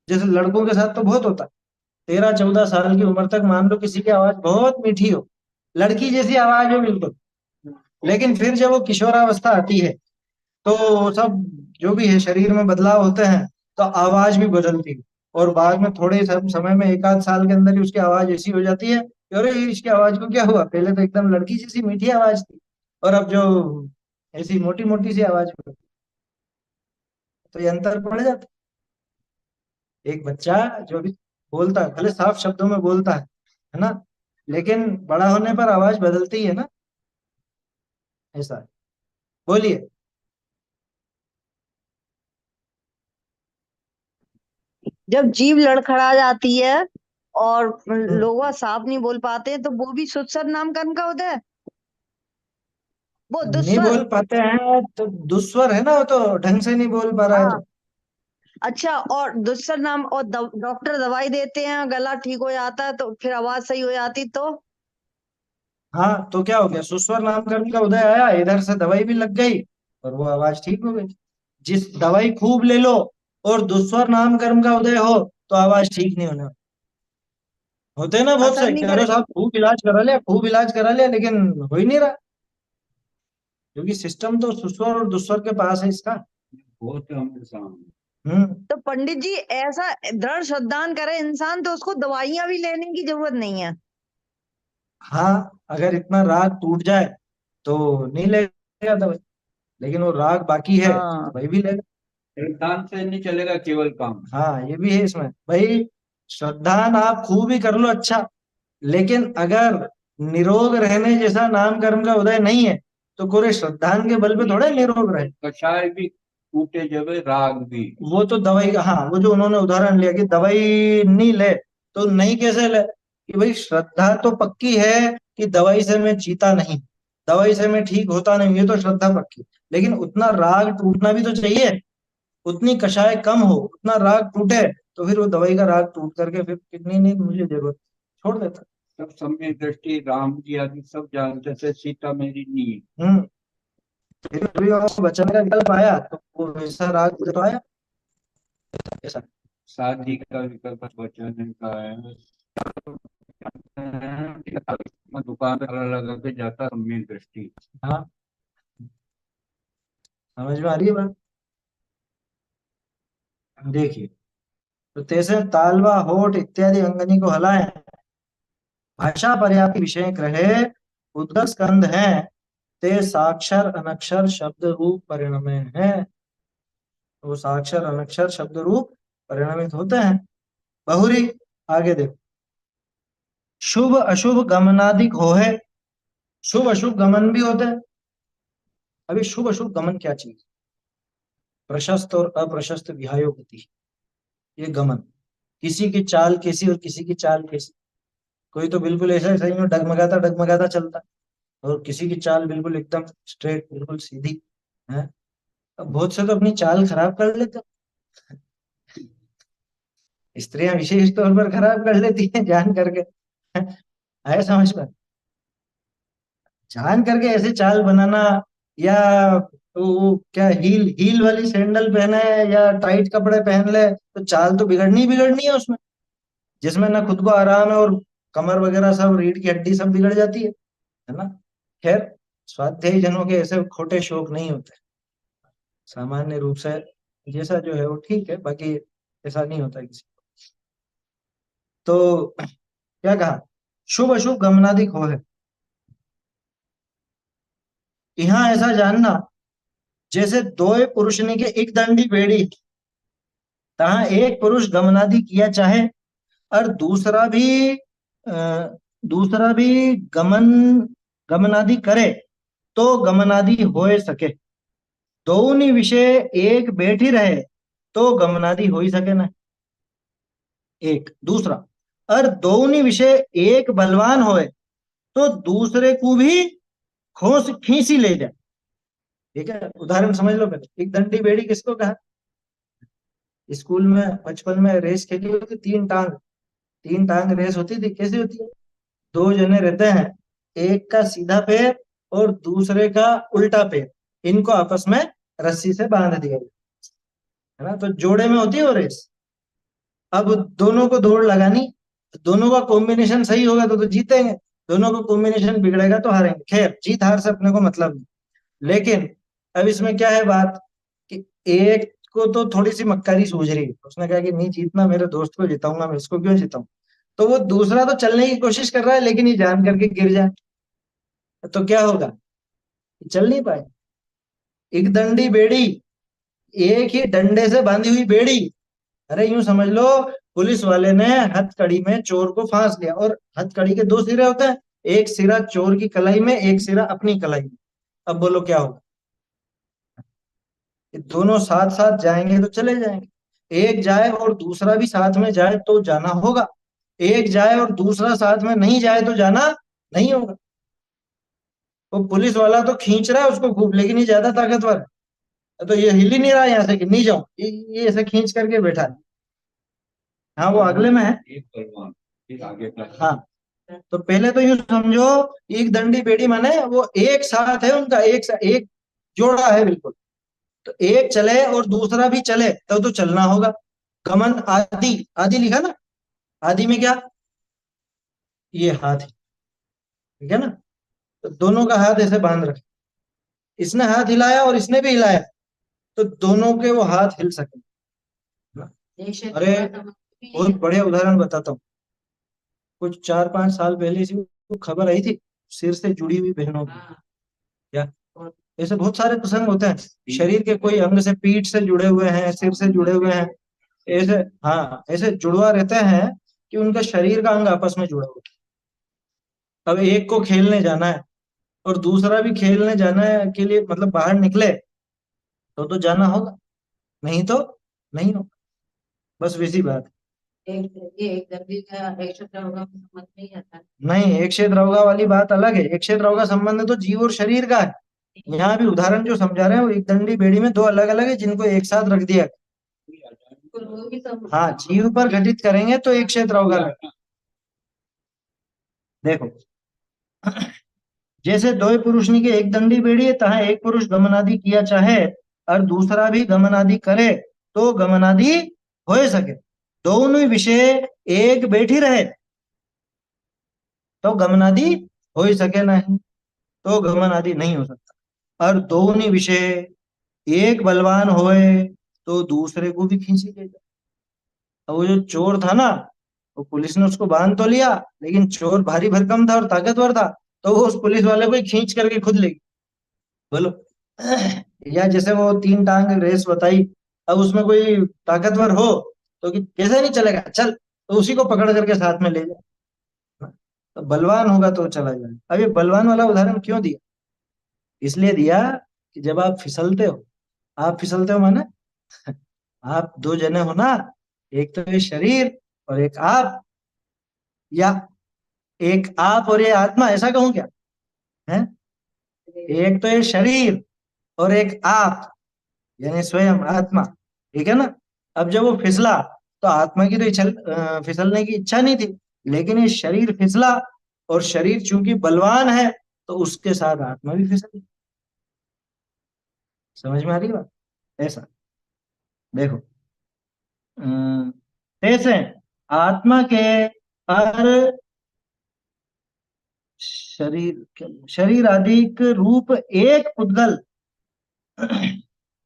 जैसे लड़कों के साथ तो बहुत होता है, 13-14 साल की उम्र तक मान लो किसी की आवाज बहुत मीठी हो, लड़की जैसी आवाज हो बिल्कुल, लेकिन फिर जब वो किशोरावस्था आती है तो सब जो भी है शरीर में बदलाव होते हैं, तो आवाज भी बदलती है। और बाद में थोड़े समय में, 1 आध साल के अंदर ही उसकी आवाज ऐसी हो जाती है कि अरे इसकी आवाज को क्या हुआ, पहले तो एकदम लड़की जैसी मीठी आवाज थी, और अब जो ऐसी मोटी मोटी सी आवाज हो। तो ये अंतर पड़ जाता है। एक बच्चा जो भी बोलता है, भले साफ शब्दों में बोलता है ना, लेकिन बड़ा होने पर आवाज बदलती है ना, ऐसा है। बोलिए। जब जीभ लड़खड़ा जाती है और हम्म, लोग वह साफ नहीं बोल पाते हैं, तो वो भी सुत्सर नाम कर्म का होता है, वो नहीं दुस्वर। बोल पाते हैं तो दुस्वर है ना, वो तो ढंग से नहीं बोल पा रहा है हाँ, तो। अच्छा, और दुस्वर नाम, और डॉक्टर दवाई देते हैं, गला ठीक हो जाता है, तो फिर आवाज सही हो जाती, तो हाँ, तो क्या हो गया, सुस्वर नामकरण का उदय आया, इधर से दवाई भी लग गई और वो आवाज ठीक हो गई। जिस दवाई खूब ले लो और दुस्वर नामकरण का उदय हो तो आवाज ठीक नहीं होने वाली। होते हैं ना बहुत असर से नहीं कि करे। अरे साहब खूब इलाज करा लिया, खूब इलाज करा लिया, लेकिन हो ही नहीं रहा, क्योंकि सिस्टम तो सुस्वर और दुस्वर के पास है इसका। बहुत हमारे सामने। हम्म। तो पंडित जी, ऐसा दृढ़ श्रद्धान करे इंसान तो उसको दवाइयां भी लेने की जरूरत नहीं है। हाँ, अगर इतना राग टूट जाए तो नहीं लेगा दवाई, लेकिन वो राग बाकी है तो हाँ, दवाई भी लेगा। श्रद्धांत से नहीं चलेगा केवल काम। हाँ, ये भी है इसमें भाई। श्रद्धान आप खूब ही कर लो, अच्छा, लेकिन अगर निरोग रहने जैसा नाम कर्म का उदय नहीं है तो कोरे श्रद्धान के बल पे थोड़े निरोग रहे। कषाय भी टूटे जब राग भी। वो तो दवाई, हाँ, वो जो उन्होंने उदाहरण लिया कि दवाई नहीं ले, तो नहीं कैसे ले, कि भाई श्रद्धा तो पक्की है कि दवाई से मैं जीता नहीं, दवाई से मैं ठीक होता नहीं, ये तो श्रद्धा पक्की, लेकिन उतना राग टूटना भी तो चाहिए, उतनी कषाय कम हो, उतना राग टूटे, तो फिर वो दवाई का राग टूट करके फिर कितनी नहीं मुझे जरूरत, छोड़ देता। सब सम्यक दृष्टि राम जी आदि सब जानते थे, सीता मेरी नीर। हम्म। फिर भी वो वचन का विकल्प आया तो वो वैसा राग तो आया, ऐसा। शादी का विकल्प वचन का है। मैं दुकान पर ताला लगा के जाता, सम्यक दृष्टि। हाँ, समझ में आ रही है बात। देखिए, तो तैसे तालवा होठ इत्यादि अंगनी को हलाएं, भाषा पर्याप्त विषय ग्रहे, उद्गत स्कंध है, ते साक्षर अनक्षर शब्द रूप परिणमे हैं। वो साक्षर अनक्षर शब्द रूप परिणमित होते हैं। बहुरी, आगे देखो, शुभ अशुभ गमनादिक हो है, शुभ अशुभ गमन भी होते हैं। अभी शुभ अशुभ गमन क्या चीज, प्रशस्त और अप्रशस्त विहायो गति, ये गमन। किसी की चाल कैसी और किसी की चाल कैसी, कोई तो बिल्कुल ऐसा सही में डगमगाता डगमगाता चलता है, और किसी की चाल बिल्कुल एकदम स्ट्रेट, बिल्कुल सीधी है। अब बहुत से तो अपनी चाल खराब कर लेते हैं। स्त्रियां विशेष तौर पर खराब कर लेती हैं जान करके। आया समझ में? जान करके ऐसे चाल बनाना, या वो क्या हील हील वाली सैंडल पहने या टाइट कपड़े पहन ले, तो चाल तो बिगड़नी ही बिगड़नी है उसमें, जिसमें ना खुद को आराम है और कमर वगैरह सब, रीढ़ की हड्डी सब बिगड़ जाती है ना। खैर, स्वाध्यायी जनों के ऐसे खोटे शौक नहीं होते। सामान्य रूप से जैसा जो है वो ठीक है, बाकी ऐसा नहीं होता किसी को। तो क्या कहा, शुभ अशुभ गमनादि हो है। यहाँ ऐसा जानना, जैसे दो पुरुषनी के एक दंडी बेड़ी, तहाँ एक पुरुष गमनादि किया चाहे और दूसरा भी गमन गमनादि करे तो गमनादि होए सके। दोनों विषय एक बैठी रहे तो गमनादि हो ही सके ना। एक दूसरा, और दोनों विषय एक बलवान होए तो दूसरे को भी खोस खींची ले जाए। ठीक है, उदाहरण समझ लो पहले। एक दंडी बेड़ी किसको कहा? स्कूल में बचपन में रेस खेली होती, तीन टांग रेस होती थी। कैसी होती है? दो जने रहते हैं, एक का सीधा पैर और दूसरे का उल्टा पैर, इनको आपस में रस्सी से बांध दिया गया है ना। तो जोड़े में होती है वो रेस। अब दोनों को दौड़ लगानी, दोनों का कॉम्बिनेशन सही होगा तो जीतेंगे, दोनों का कॉम्बिनेशन बिगड़ेगा तो हारेंगे। खैर, जीत हार से अपने को मतलब नहीं, लेकिन अब इसमें क्या है बात कि एक को तो थोड़ी सी मक्कारी सूझ रही है, उसने कहा कि नहीं जीतना, मेरे दोस्त को जिताऊंगा, मैं इसको क्यों जिताऊं। तो वो दूसरा तो चलने की कोशिश कर रहा है, लेकिन ये जान करके गिर जाए तो क्या होगा, चल नहीं पाए। एक दंडी बेड़ी, एक ही डंडे से बांधी हुई बेड़ी। अरे यूं समझ लो, पुलिस वाले ने हथकड़ी में चोर को फांस लिया, और हथकड़ी के दो सिरे होते हैं, एक सिरा चोर की कलाई में, एक सिरा अपनी कलाई में। अब बोलो क्या होगा? ये दोनों साथ साथ जाएंगे तो चले जाएंगे, एक जाए और दूसरा भी साथ में जाए तो जाना होगा, एक जाए और दूसरा साथ में नहीं जाए तो जाना नहीं होगा। वो पुलिस वाला तो खींच रहा है उसको खूब, लेकिन ये ज्यादा ताकतवर है, तो ये हिल ही नहीं रहा है यहाँ से कि नहीं जाऊं, ये ऐसे खींच करके बैठा है। हाँ, वो अगले में है। एक बलवान, फिर आगे का। हाँ, तो पहले तो यूं समझो, एक दंडी बेड़ी माने वो एक साथ है, उनका एक जोड़ा है बिल्कुल। तो एक चले और दूसरा भी चले तो चलना होगा। गमन आदि, आदि लिखा ना, आदि में क्या, ये हाथ है, ठीक है ना। तो दोनों का हाथ ऐसे बांध रखे, इसने हाथ हिलाया और इसने भी हिलाया, तो दोनों के वो हाथ हिल सके। अरे बहुत बढ़िया उदाहरण बताता हूँ। कुछ 4-5 साल पहले से वो खबर आई थी, सिर से जुड़ी हुई बहनों की। क्या, ऐसे बहुत सारे प्रसंग होते हैं, शरीर के कोई अंग से, पीठ से जुड़े हुए हैं, सिर से जुड़े हुए हैं, ऐसे। हाँ, ऐसे जुड़वा रहते हैं कि उनका शरीर का अंग आपस में जुड़ा हुआ है। अब एक को खेलने जाना है और दूसरा भी खेलने जाना है के लिए, मतलब बाहर निकले तो जाना होगा, नहीं तो नहीं होगा। बस वैसी बात है। एक दर्दी का एक शब्द होगा समझ नहीं आता। नहीं, एक क्षेत्र अवगा वाली बात अलग है। एक क्षेत्र अवगा संबंध तो जीव और शरीर का है। यहाँ भी उदाहरण जो समझा रहे हैं वो एक दंडी बेड़ी में दो अलग अलग है, जिनको एक साथ रख दिया। वो भी तो हाँ, जीव पर घटित करेंगे तो एक क्षेत्र अवगा लगेगा। देखो, जैसे दो पुरुषनी के एक दंडी बेड़ी है, तहाँ एक पुरुष गमनादि किया चाहे और दूसरा भी गमनादि करे तो गमनादि हो सके। दोनों विषय एक बैठी रहे तो गमनादि हो ही सके नहीं, तो गमनादि नहीं हो सकता। और दोनों विषय एक बलवान होए तो दूसरे को भी खींची ले जाए। अब वो जो चोर था ना, वो पुलिस ने उसको बांध तो लिया, लेकिन चोर भारी भरकम था और ताकतवर था, तो वो उस पुलिस वाले को ही खींच करके खुद ले गई। बोलो। या जैसे वो तीन टांग रेस बताई, अब उसमें कोई ताकतवर हो तो कि कैसे नहीं चलेगा, चल, तो उसी को पकड़ करके साथ में ले जाए। तो बलवान होगा तो चला जाए। अब ये बलवान वाला उदाहरण क्यों दिया? इसलिए दिया कि जब आप फिसलते हो माने आप दो जने हो ना, एक तो ये शरीर और एक आप, या एक आप और ये आत्मा, ऐसा कहूं क्या है? एक तो ये शरीर और एक आप, यानी स्वयं आत्मा, ठीक है ना। अब जब वो फिसला तो आत्मा की तो फिसलने की इच्छा नहीं थी, लेकिन ये शरीर फिसला, और शरीर चूंकि बलवान है तो उसके साथ आत्मा भी फिसली। समझ में आ रही बात? ऐसा देखो, कैसे आत्मा के हर शरीर शरीर आदि रूप एक पुद्गल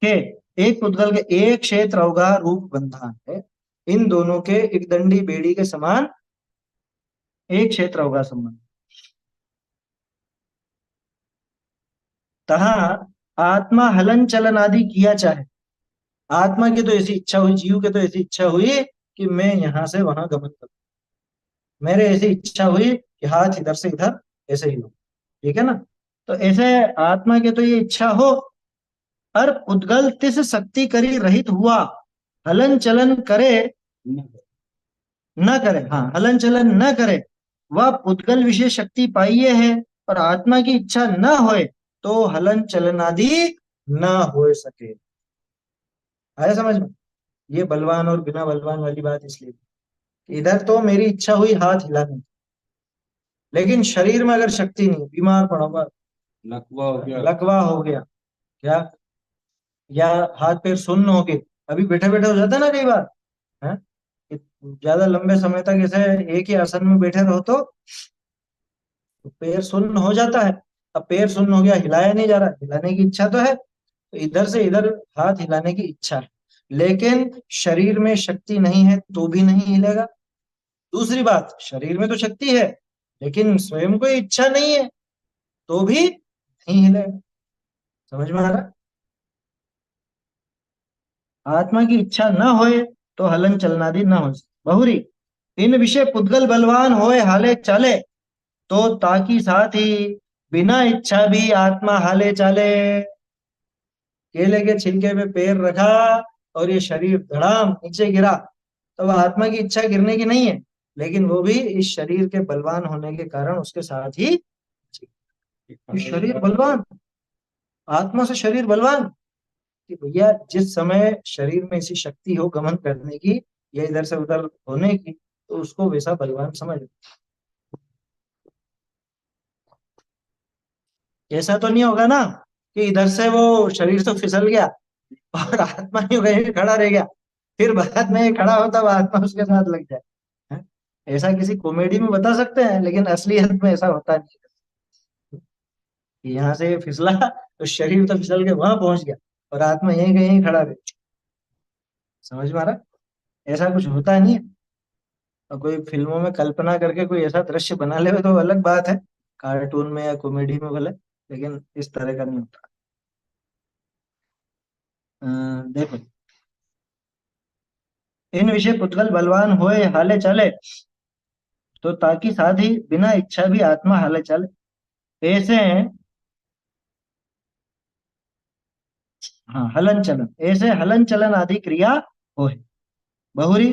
के एक पुद्गल के एक क्षेत्र अवगाह रूप बंधन है, इन दोनों के एक दंडी बेड़ी के समान एक क्षेत्र अवगाह संबंध। तहा आत्मा हलन चलन आदि किया चाहे, आत्मा की तो ऐसी इच्छा हुई, जीव की तो ऐसी इच्छा हुई कि मैं यहां से वहां गमन करूं, मेरे ऐसी इच्छा हुई कि हाथ इधर से इधर ऐसे ही हो, ठीक है ना। तो ऐसे आत्मा के तो ये इच्छा हो, पर उद्गल तिस शक्ति करी रहित हुआ, हलन चलन करे न करे, हाँ हलन चलन न करे, वह उद्गल विषय शक्ति पाइये है, पर आत्मा की इच्छा न होए तो हलन चलन आदि न हो सके। आया समझ में? ये बलवान और बिना बलवान वाली बात इसलिए, इधर तो मेरी इच्छा हुई हाथ हिलाने, लेकिन शरीर में अगर शक्ति नहीं, बीमार पड़ा हुआ, लकवा हो गया, लकवा हो गया क्या, या हाथ पैर सुन्न हो गए, अभी बैठे बैठे हो जाता है ना कई बार, है ज्यादा लंबे समय तक ऐसे एक ही आसन में बैठे रहो तो पैर सुन्न हो जाता है। अब पैर सुन्न हो गया, हिलाया नहीं जा रहा, हिलाने की इच्छा तो है, तो इधर से इधर हाथ हिलाने की इच्छा है, लेकिन शरीर में शक्ति नहीं है तो भी नहीं हिलेगा। दूसरी बात, शरीर में तो शक्ति है लेकिन स्वयं को इच्छा नहीं है तो भी नहीं हिलेगा। समझ में आ रहा? आत्मा की इच्छा न होए तो हलन चलनादि न हो। बहुरी इन विषय पुद्गल बलवान होए हाले चले, तो ताकि साथ ही बिना इच्छा भी आत्मा हाले चाले। केले के छिलके पे पैर रखा और ये शरीर धड़ाम नीचे गिरा, तो वह आत्मा की इच्छा गिरने की नहीं है, लेकिन वो भी इस शरीर के बलवान होने के कारण उसके साथ ही, शरीर बलवान, आत्मा से शरीर बलवान, कि भैया जिस समय शरीर में ऐसी शक्ति हो गमन करने की या इधर से उधर होने की, तो उसको वैसा बलवान समझ। ऐसा तो नहीं होगा ना कि इधर से वो शरीर तो फिसल गया और आत्मा ही वहीं खड़ा रह गया, फिर बाद में खड़ा होता हुआ आत्मा उसके साथ लग जाए, हैं? ऐसा किसी कॉमेडी में बता सकते हैं, लेकिन असलियत में ऐसा होता नहीं कि यहाँ से फिसला तो शरीर तो फिसल के वहां पहुंच गया और आत्मा यहीं कहीं खड़ा रहे। समझ में आ रहा? ऐसा कुछ होता नहीं है। और कोई फिल्मों में कल्पना करके कोई ऐसा दृश्य बना ले तो अलग बात है, कार्टून में या कॉमेडी में भले, लेकिन इस तरह का नहीं होता। देखो, इन विषय पुद्गल बलवान होए हाले चले, तो ताकि साथ ही बिना इच्छा भी आत्मा हाले चले, ऐसे हाँ हलन चलन, ऐसे हलन चलन आदि क्रिया होए। बहुरी,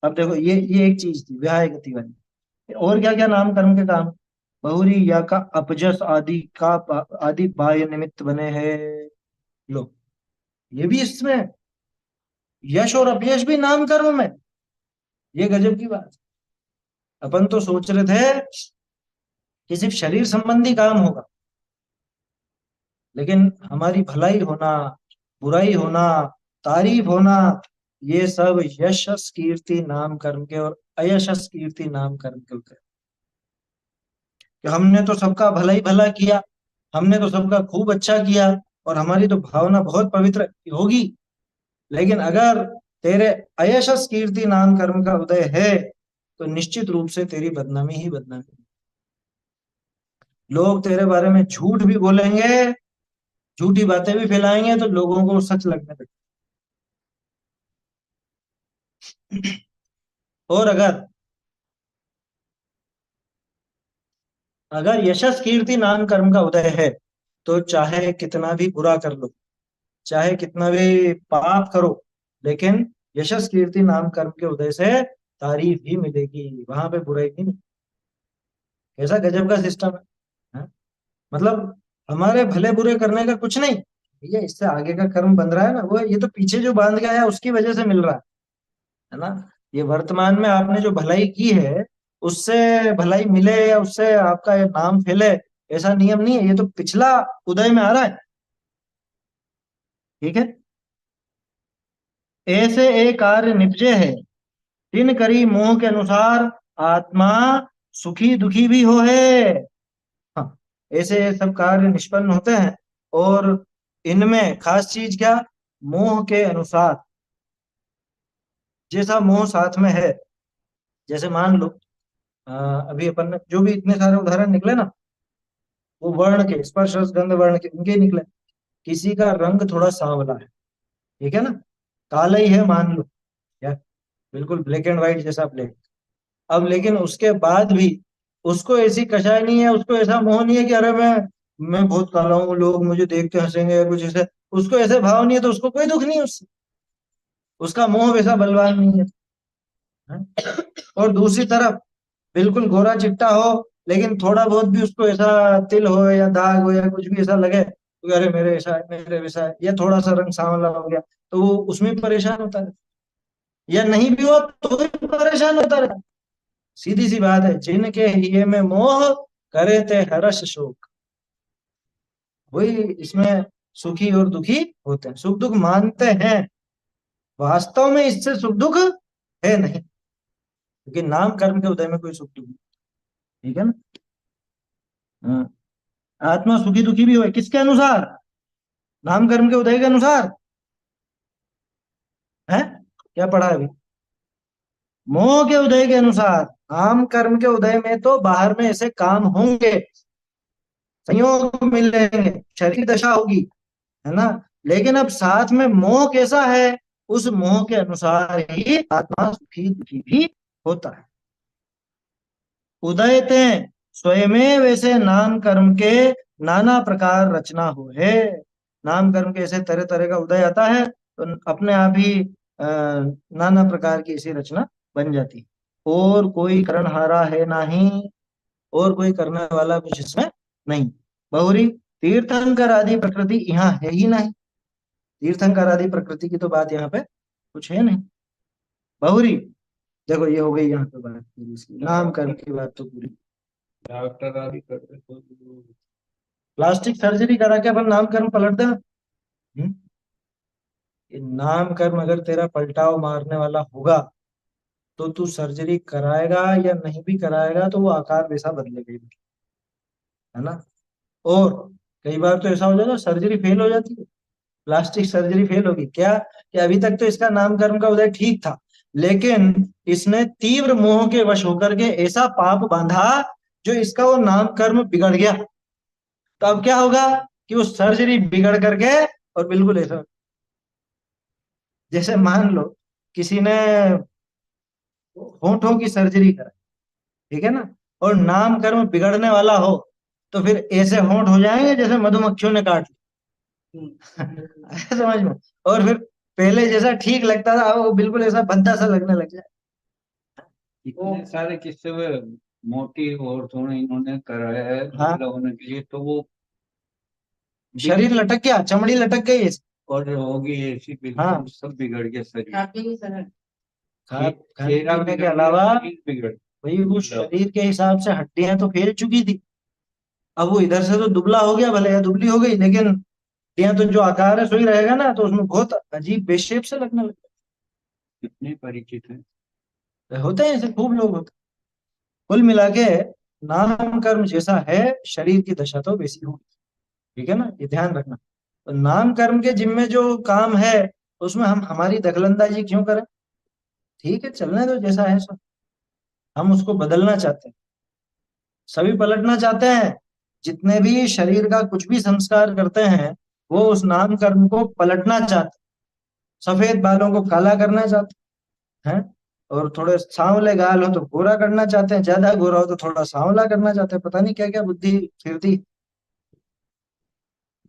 अब देखो ये एक चीज थी विहाय गति वाली, और क्या क्या नाम कर्म के काम। बहुरी या का अपजस आदि का आदि बाह्य निमित्त बने हैं। लो, ये भी इसमें यश और अपयश भी नाम कर्म में, ये गजब की बात। अपन तो सोच रहे थे कि सिर्फ शरीर संबंधी काम होगा, लेकिन हमारी भलाई होना, बुराई होना, तारीफ होना, ये सब यशस कीर्ति नाम कर्म के और अयशस कीर्ति नाम कर्म के होते हैं। कि हमने तो सबका भला ही भला किया, हमने तो सबका खूब अच्छा किया और हमारी तो भावना बहुत पवित्र होगी, लेकिन अगर तेरे अयशस कीर्ति नाम कर्म का उदय है तो निश्चित रूप से तेरी बदनामी ही बदनामी। लोग तेरे बारे में झूठ भी बोलेंगे, झूठी बातें भी फैलाएंगे, तो लोगों को सच लगने लगेगा। और अगर यशस कीर्ति नाम कर्म का उदय है तो चाहे कितना भी बुरा कर लो, चाहे कितना भी पाप करो, लेकिन यशस कीर्ति नाम कर्म के उदय से तारीफ ही मिलेगी, वहां पे बुराई नहीं मिलेगी। ऐसा गजब का सिस्टम है? मतलब हमारे भले बुरे करने का कुछ नहीं भैया, इससे आगे का कर्म बन रहा है ना, वो ये तो पीछे जो बांध के आया उसकी वजह से मिल रहा है ना। ये वर्तमान में आपने जो भलाई की है उससे भलाई मिले या उससे आपका ये नाम फैले, ऐसा नियम नहीं है, ये तो पिछला उदय में आ रहा है। ठीक है, ऐसे एक कार्य निपजे है, तीन करी मोह के अनुसार आत्मा सुखी दुखी भी हो है। हाँ, ऐसे सब कार्य निष्पन्न होते हैं, और इनमें खास चीज क्या, मोह के अनुसार, जैसा मोह साथ में है, जैसे मान लो अभी अपन ने जो भी इतने सारे उदाहरण निकले ना, वो वर्ण के, स्पर्श रस गंध वर्ण के, उनके निकले। किसी का रंग थोड़ा सांवला है, ठीक है ना, काला ही है मान लो, या बिल्कुल ब्लैक एंड व्हाइट जैसा ब्लैक। अब लेकिन उसके बाद भी उसको ऐसी कषाय नहीं है, उसको ऐसा मोह नहीं है कि अरे मैं बहुत काला हूँ, लोग मुझे देख के हंसेंगे या कुछ ऐसे, उसको ऐसे भाव नहीं है, तो उसको कोई दुख नहीं है उससे, उसका मोह वैसा बलवान नहीं है। हाँ? और दूसरी तरफ बिल्कुल गोरा चिट्टा हो, लेकिन थोड़ा बहुत भी उसको ऐसा तिल हो या दाग हो या कुछ भी ऐसा लगे तो अरे मेरे ऐसा है, मेरे वैसा है, या थोड़ा सा रंग सांवला हो गया, तो वो उसमें परेशान होता है, या नहीं भी हो तो भी परेशान होता रहता है। सीधी सी बात है, जिनके हिये में मोह करे थे हर्ष शोक, वही इसमें सुखी और दुखी होते हैं, सुख दुख मानते हैं, वास्तव में इससे सुख दुख है नहीं, क्योंकि नाम कर्म के उदय में कोई सुख दुख नहीं। ठीक है ना। हाँ। आत्मा सुखी दुखी भी हो किसके अनुसार? नाम कर्म के उदय के अनुसार है। क्या पढ़ा है अभी? मोह के उदय के अनुसार। नाम कर्म के उदय में तो बाहर में ऐसे काम होंगे, संयोग मिलेंगे, शरीर दशा होगी, है ना, लेकिन अब साथ में मोह कैसा है, उस मोह के अनुसार ही आत्मा सुखी दुखी भी होता है। उदयते स्वयं वैसे नाम कर्म के नाना प्रकार रचना हो है। नाम कर्म के ऐसे तरह तरह का उदय आता है, तो अपने आप ही नाना प्रकार की ऐसी रचना बन जाती है। और कोई करणहारा है नहीं, और कोई करने वाला कुछ इसमें नहीं। बहुरी तीर्थंकर आदि प्रकृति यहाँ है ही नहीं, तीर्थंकर आदि प्रकृति की तो बात यहाँ पे कुछ है नहीं। बहुरी, देखो ये हो गई यहाँ पे बात पूरी, इसकी नाम कर्म की बात तो पूरी। डॉक्टर आदि करते तो प्लास्टिक सर्जरी करा के अपन नाम कर्म पलट देना। ये नाम कर्म अगर तेरा पलटाव मारने वाला होगा तो तू सर्जरी कराएगा या नहीं भी कराएगा तो वो आकार वैसा बदलेगा ही, है ना। और कई बार तो ऐसा हो जाता है सर्जरी फेल हो जाती है, प्लास्टिक सर्जरी फेल होगी क्या, कि अभी तक तो इसका नाम कर्म का उदय ठीक था, लेकिन इसने तीव्र मोह के वश होकर के ऐसा पाप बांधा जो इसका वो नाम कर्म बिगड़ गया। तो अब क्या होगा कि वो सर्जरी बिगड़ करके, और बिल्कुल ऐसा, जैसे मान लो किसी ने होंठों की सर्जरी करा, ठीक है ना, और नाम कर्म बिगड़ने वाला हो, तो फिर ऐसे होंठ हो जाएंगे जैसे मधुमक्खियों ने काट लिया। समझ में। और फिर पहले जैसा ठीक लगता था अब वो बिल्कुल ऐसा भद्दा सा लगने लग जाए। इतने सारे किस्से हुए, मोटी औरतों ने इन्होंने कराया है हाँ। दुबला होने के लिए, तो वो शरीर लटक गया, चमड़ी लटक गई ऐसे। और होगी ऐसी, बिल्कुल हाँ। सब बिगड़ गया शरीर। काफी ही सरल। खाने चेहरा पीने के बिगड़ अलावा गया, शरीर बिगड़ वही वो शरीर के हिसाब से हड्डियां तो फैल चुकी थी, अब वो इधर से तो दुबला हो गया भले या दुबली हो गई, लेकिन हड्डियां तो जो आकार है सही रहेगा ना, तो उसमें बहुत अजीब बेशेप से लगने लगता कितने परिचित हैं। है। होते हैं ऐसे खूब लोग होते हैं। कुल मिला के नाम कर्म जैसा है शरीर की दशा तो वैसी होगी। ठीक है ना, ये ध्यान रखना। तो नाम कर्म के जिम्मे जो काम है उसमें हम हमारी दखलंदाजी क्यों करें? ठीक है, चलने दो जैसा है सो। हम उसको बदलना चाहते हैं, सभी पलटना चाहते हैं, जितने भी शरीर का कुछ भी संस्कार करते हैं वो उस नाम कर्म को पलटना चाहते हैं। सफेद बालों को काला करना चाहते हैं, और थोड़े सांवले गाल हो तो गोरा करना चाहते हैं, ज्यादा गोरा हो तो थोड़ा सांवला करना चाहते हैं, पता नहीं क्या क्या बुद्धि फिरती।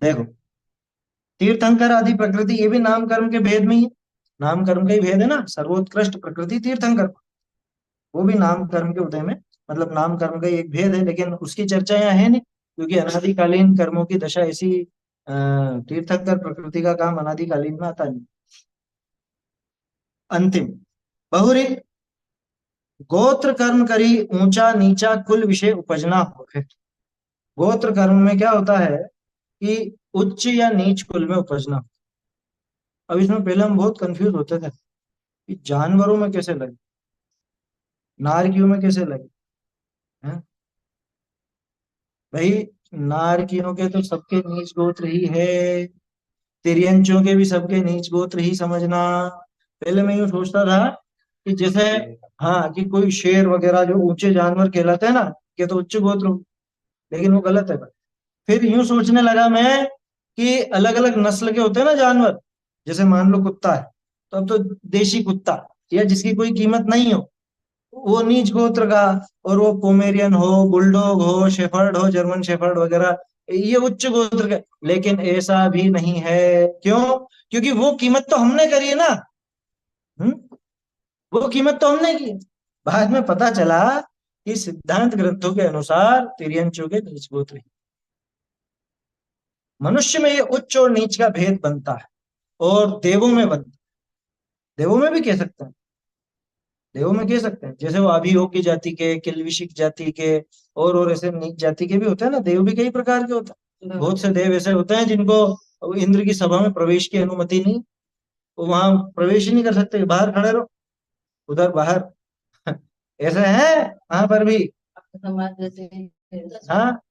देखो, तीर्थंकर आदि प्रकृति ये भी नाम कर्म के भेद में ही है, नाम कर्म का ही भेद है ना, सर्वोत्कृष्ट प्रकृति तीर्थंकर, वो भी नाम कर्म के उदय में, मतलब नाम कर्म का ही एक भेद है, लेकिन उसकी चर्चा यहाँ है नहीं, क्योंकि अनादिकालीन कर्मों की दशा ऐसी, तीर्थंकर प्रकृति का काम अनादिकालीन में आता नहीं। अंतिम बहुरी गोत्र कर्म करी ऊंचा नीचा कुल विषय उपजना हो है। गोत्र कर्म में क्या होता है कि उच्च या नीच कुल में उपजना। अब इसमें पहले हम बहुत कंफ्यूज होते थे कि जानवरों में कैसे लगे, नारकियों में कैसे लगे, हैं? भाई नारकियों के तो सबके नीच गोत्र ही है, तिर्यंचों के भी सबके नीच गोत्र ही समझना। पहले मैं यूं सोचता था कि जैसे हाँ कि कोई शेर वगैरह जो ऊंचे जानवर कहलाते हैं ना, ये तो उच्च गोत्र, लेकिन वो गलत है। फिर यूं सोचने लगा मैं कि अलग अलग नस्ल के होते हैं ना जानवर, जैसे मान लो कुत्ता है, तो अब तो देशी कुत्ता या जिसकी कोई कीमत नहीं हो वो नीच गोत्र का, और वो पोमेरियन हो, बुलडॉग हो, शेफर्ड हो, जर्मन शेफर्ड वगैरह, ये उच्च गोत्र का। लेकिन ऐसा भी नहीं है। क्यों? क्योंकि वो कीमत तो हमने करी है ना। हम्म वो कीमत तो हमने की। बाद में पता चला कि सिद्धांत ग्रंथों के अनुसार तिर्यंचों के नीच गोत्र हैं। मनुष्य में ये उच्च और नीच का भेद बनता है, और देवों में बनता है। देवों में भी कह सकते हैं, देवों में कह सकते हैं, जैसे वो अभियोग्य जाति के, किल्विशिक जाति के, और ऐसे नीच जाति के भी होते हैं ना। देव भी कई प्रकार के होते हैं। बहुत से देव ऐसे होते हैं जिनको इंद्र की सभा में प्रवेश की अनुमति नहीं, वो वहां प्रवेश ही नहीं कर सकते, बाहर खड़े रहो, उधर बाहर। ऐसे हैं वहां पर भी। समाज जैसे हाँ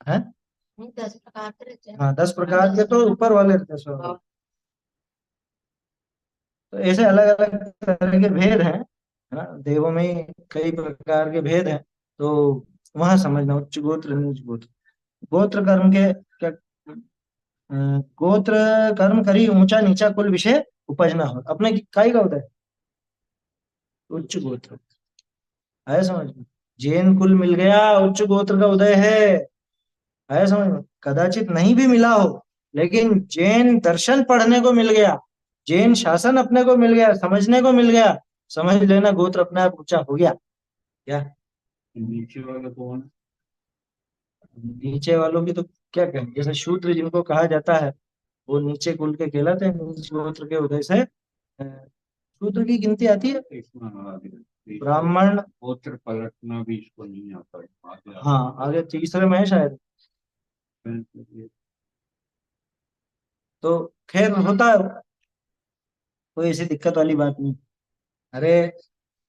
है, 10 प्रकार के रहते हैं। हाँ 10 प्रकार के तो ऊपर वाले रहते हैं सब। तो ऐसे अलग अलग तरह के भेद हैं, है ना। देवों में कई प्रकार के भेद हैं। तो वहां समझना उच्च गोत्र नीच गोत्र। गोत्र कर्म के क्या, गोत्र कर्म करी ऊंचा नीचा कुल विषय उपज ना हो। अपने काई का उदय उच्च गोत्र है, समझ में। जैन कुल मिल गया, उच्च गोत्र का उदय है समझ में। कदाचित नहीं भी मिला हो, लेकिन जैन दर्शन पढ़ने को मिल गया, जैन शासन अपने को मिल गया, समझने को मिल गया, समझ लेना गोत्र अपने आप ऊंचा हो गया। क्या नीचे वाला कौन? नीचे वालों की तो क्या कहें, जैसे शूद्र जिनको कहा जाता है वो नीचे कुल के कहलाते हैं। नीच गोत्र के उदय से शूद्र की गिनती आती है। इसमें ब्राह्मण, गोत्र पलटना भी इसको नहीं आता है, आगे हाँ आगे तीसरे में है शायद। तो खैर होता है, कोई ऐसी दिक्कत वाली बात नहीं। अरे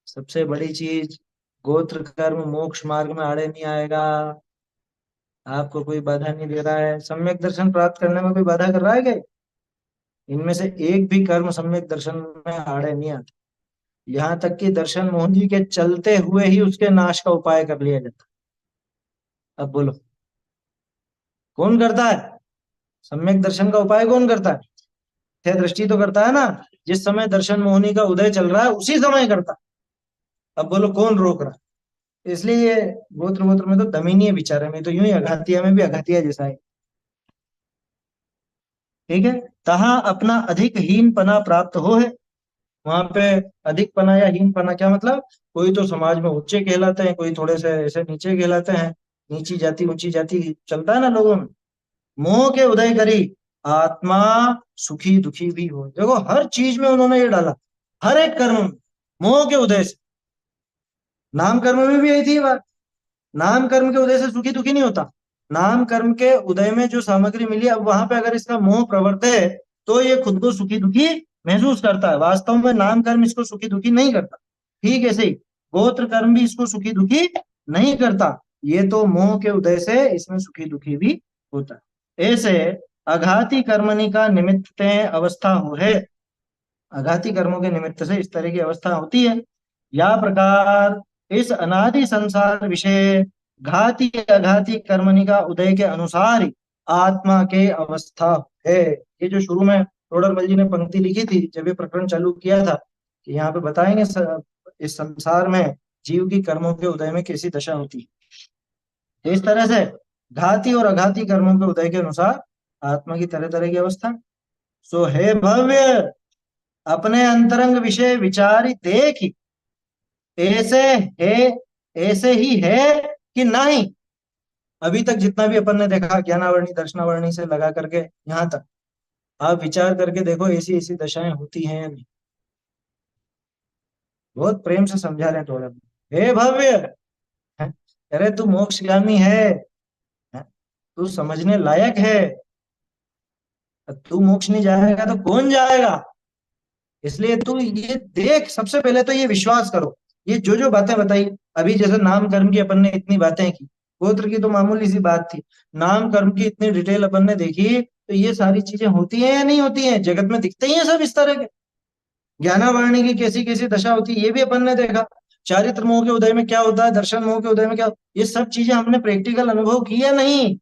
सबसे बड़ी चीज, गोत्र कर्म मोक्ष मार्ग में आड़े नहीं आएगा। आपको कोई बाधा नहीं दे रहा है, सम्यक दर्शन प्राप्त करने में कोई बाधा कर रहा है क्या? इनमें से एक भी कर्म सम्यक दर्शन में आड़े नहीं आता। यहाँ तक कि दर्शन मोहन जी के चलते हुए ही उसके नाश का उपाय कर लिया जाता। अब बोलो कौन करता है? सम्यक दर्शन का उपाय कौन करता है? थे दृष्टि तो करता है ना, जिस समय दर्शन मोहिनी का उदय चल रहा है उसी समय करता है। अब बोलो कौन रोक रहा है? इसलिए ये गोत्र गोत्र में तो दमीनीय विचार है, मैं तो यूं ही अघातिया में भी अघातिया जैसा है। ठीक है, तहा अपना अधिक हीन पना प्राप्त हो है। वहां पे अधिक पना या हीन पना क्या मतलब? कोई तो समाज में ऊंचे कहलाते हैं, कोई थोड़े से ऐसे नीचे कहलाते हैं। नीची जाति ऊंची जाति चलता है ना लोगों में। मोह के उदय करी आत्मा सुखी दुखी भी हो। देखो हर चीज में उन्होंने ये डाला, हर एक कर्म में मोह के उदय से। नाम कर्म में भी यही थी बात। नाम कर्म के उदय से सुखी दुखी नहीं होता। नाम कर्म के उदय में जो सामग्री मिली, अब वहां पे अगर इसका मोह प्रवृत्त है तो ये खुद को सुखी दुखी महसूस करता है। वास्तव में नाम कर्म इसको सुखी दुखी नहीं करता। ठीक ऐसे ही गोत्र कर्म भी इसको सुखी दुखी नहीं करता। ये तो मोह के उदय से इसमें सुखी दुखी भी होता है। ऐसे अघाती कर्मणि का निमित्त अवस्था हो है। अघाती कर्मों के निमित्त से इस तरह की अवस्था होती है। या प्रकार इस अनादि संसार विषय घाती अघाती कर्मणि का उदय के अनुसार ही आत्मा के अवस्था है। ये जो शुरू में टोडरमल जी ने पंक्ति लिखी थी जब ये प्रकरण चालू किया था, कि यहाँ पे बताएंगे इस संसार में जीव की कर्मों के उदय में कैसी दशा होती है। इस तरह से घाती और अघाती कर्मों के उदय के अनुसार आत्मा की तरह तरह की अवस्था। सो हे भव्य अपने अंतरंग विषय विचारी देखी ऐसे है, ऐसे ही है कि नहीं। अभी तक जितना भी अपन ने देखा ज्ञानावरणी दर्शनावरणी से लगा करके यहाँ तक, आप विचार करके देखो ऐसी ऐसी दशाएं होती हैं या नहीं। बहुत प्रेम से समझा रहे हैं थोड़ा। हे भव्य, अरे तू मोक्षगामी है, तू समझने लायक है। तू मोक्ष नहीं जाएगा तो कौन जाएगा? इसलिए तू ये देख, सबसे पहले तो ये विश्वास करो, ये जो जो बातें बताई अभी, जैसे नाम कर्म की अपन ने इतनी बातें की, गोत्र की तो मामूली सी बात थी, नाम कर्म की इतनी डिटेल अपन ने देखी, तो ये सारी चीजें होती हैं या नहीं होती हैं? जगत में दिखते ही हैं सब इस तरह के। ज्ञानावाणी की कैसी कैसी दशा होती है ये भी अपन ने देखा। चारित्र मोह के उदय में क्या होता है, दर्शन मोह के उदय में क्या, ये सब चीजें हमने प्रैक्टिकल अनुभव की या नहीं?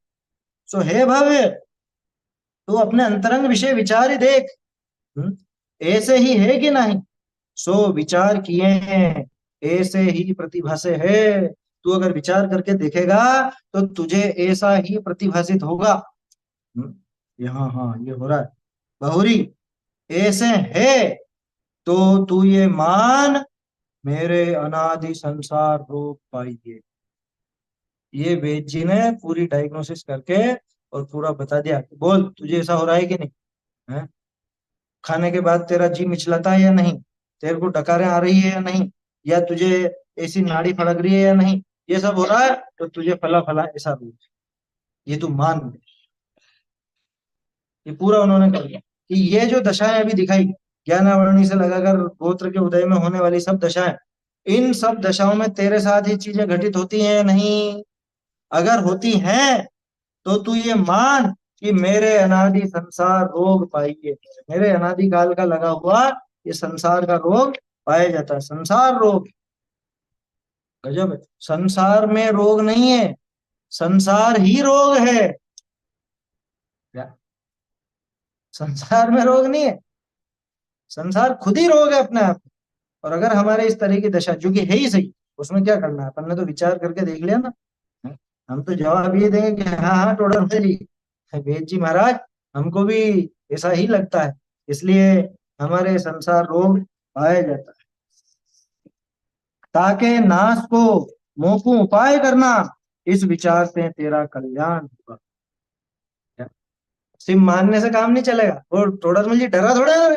सो हे भव्य, तो अपने अंतरंग विषय विचार ही देख। ऐसे ही है कि नहीं? सो विचार किए हैं, ऐसे ही प्रतिभा से है। तू अगर विचार करके देखेगा तो तुझे ऐसा ही प्रतिभासित होगा। यहाँ हाँ ये हो रहा है बहुरी, ऐसे है तो तू ये मान, मेरे अनादि संसार रोग पाइए। ये वेद जी ने पूरी डायग्नोसिस करके और पूरा बता दिया। बोल तुझे ऐसा हो रहा है कि नहीं है? खाने के बाद तेरा जी मिचलाता है या नहीं? तेरे को डकारें आ रही है या नहीं? या तुझे ऐसी नाड़ी फड़क रही है या नहीं? ये सब हो रहा है तो तुझे फला फला ऐसा रोग, ये तू मान ले। ये पूरा उन्होंने कर दिया कि ये जो दशाएं अभी दिखाई, ज्ञानावरणी से लगाकर गोत्र के उदय में होने वाली सब दशाएं, इन सब दशाओं में तेरे साथ ये चीजें घटित होती हैं या नहीं? अगर होती हैं तो तू ये मान कि मेरे अनादि संसार रोग पाइए। मेरे अनादि काल का लगा हुआ ये संसार का रोग पाया जाता है। संसार रोग, गजब है। संसार में रोग नहीं है, संसार ही रोग है। क्या? संसार में रोग नहीं है, संसार खुद ही रोग है अपने आप में। और अगर हमारे इस तरह की दशा, जो कि है ही सही, उसमें क्या करना है? अपन ने तो विचार करके देख लिया ना। हम तो जवाब ये देंगे कि हाँ हाँ टोडर जी, वेद जी महाराज, हमको भी ऐसा ही लगता है, इसलिए हमारे संसार रोग पाया जाता है। ताके नाश को मोकू उपाय करना, इस विचार से तेरा कल्याण होगा। क्या? सिर्फ मानने से काम नहीं चलेगा। वो टोडर जी डरा थोड़ा है।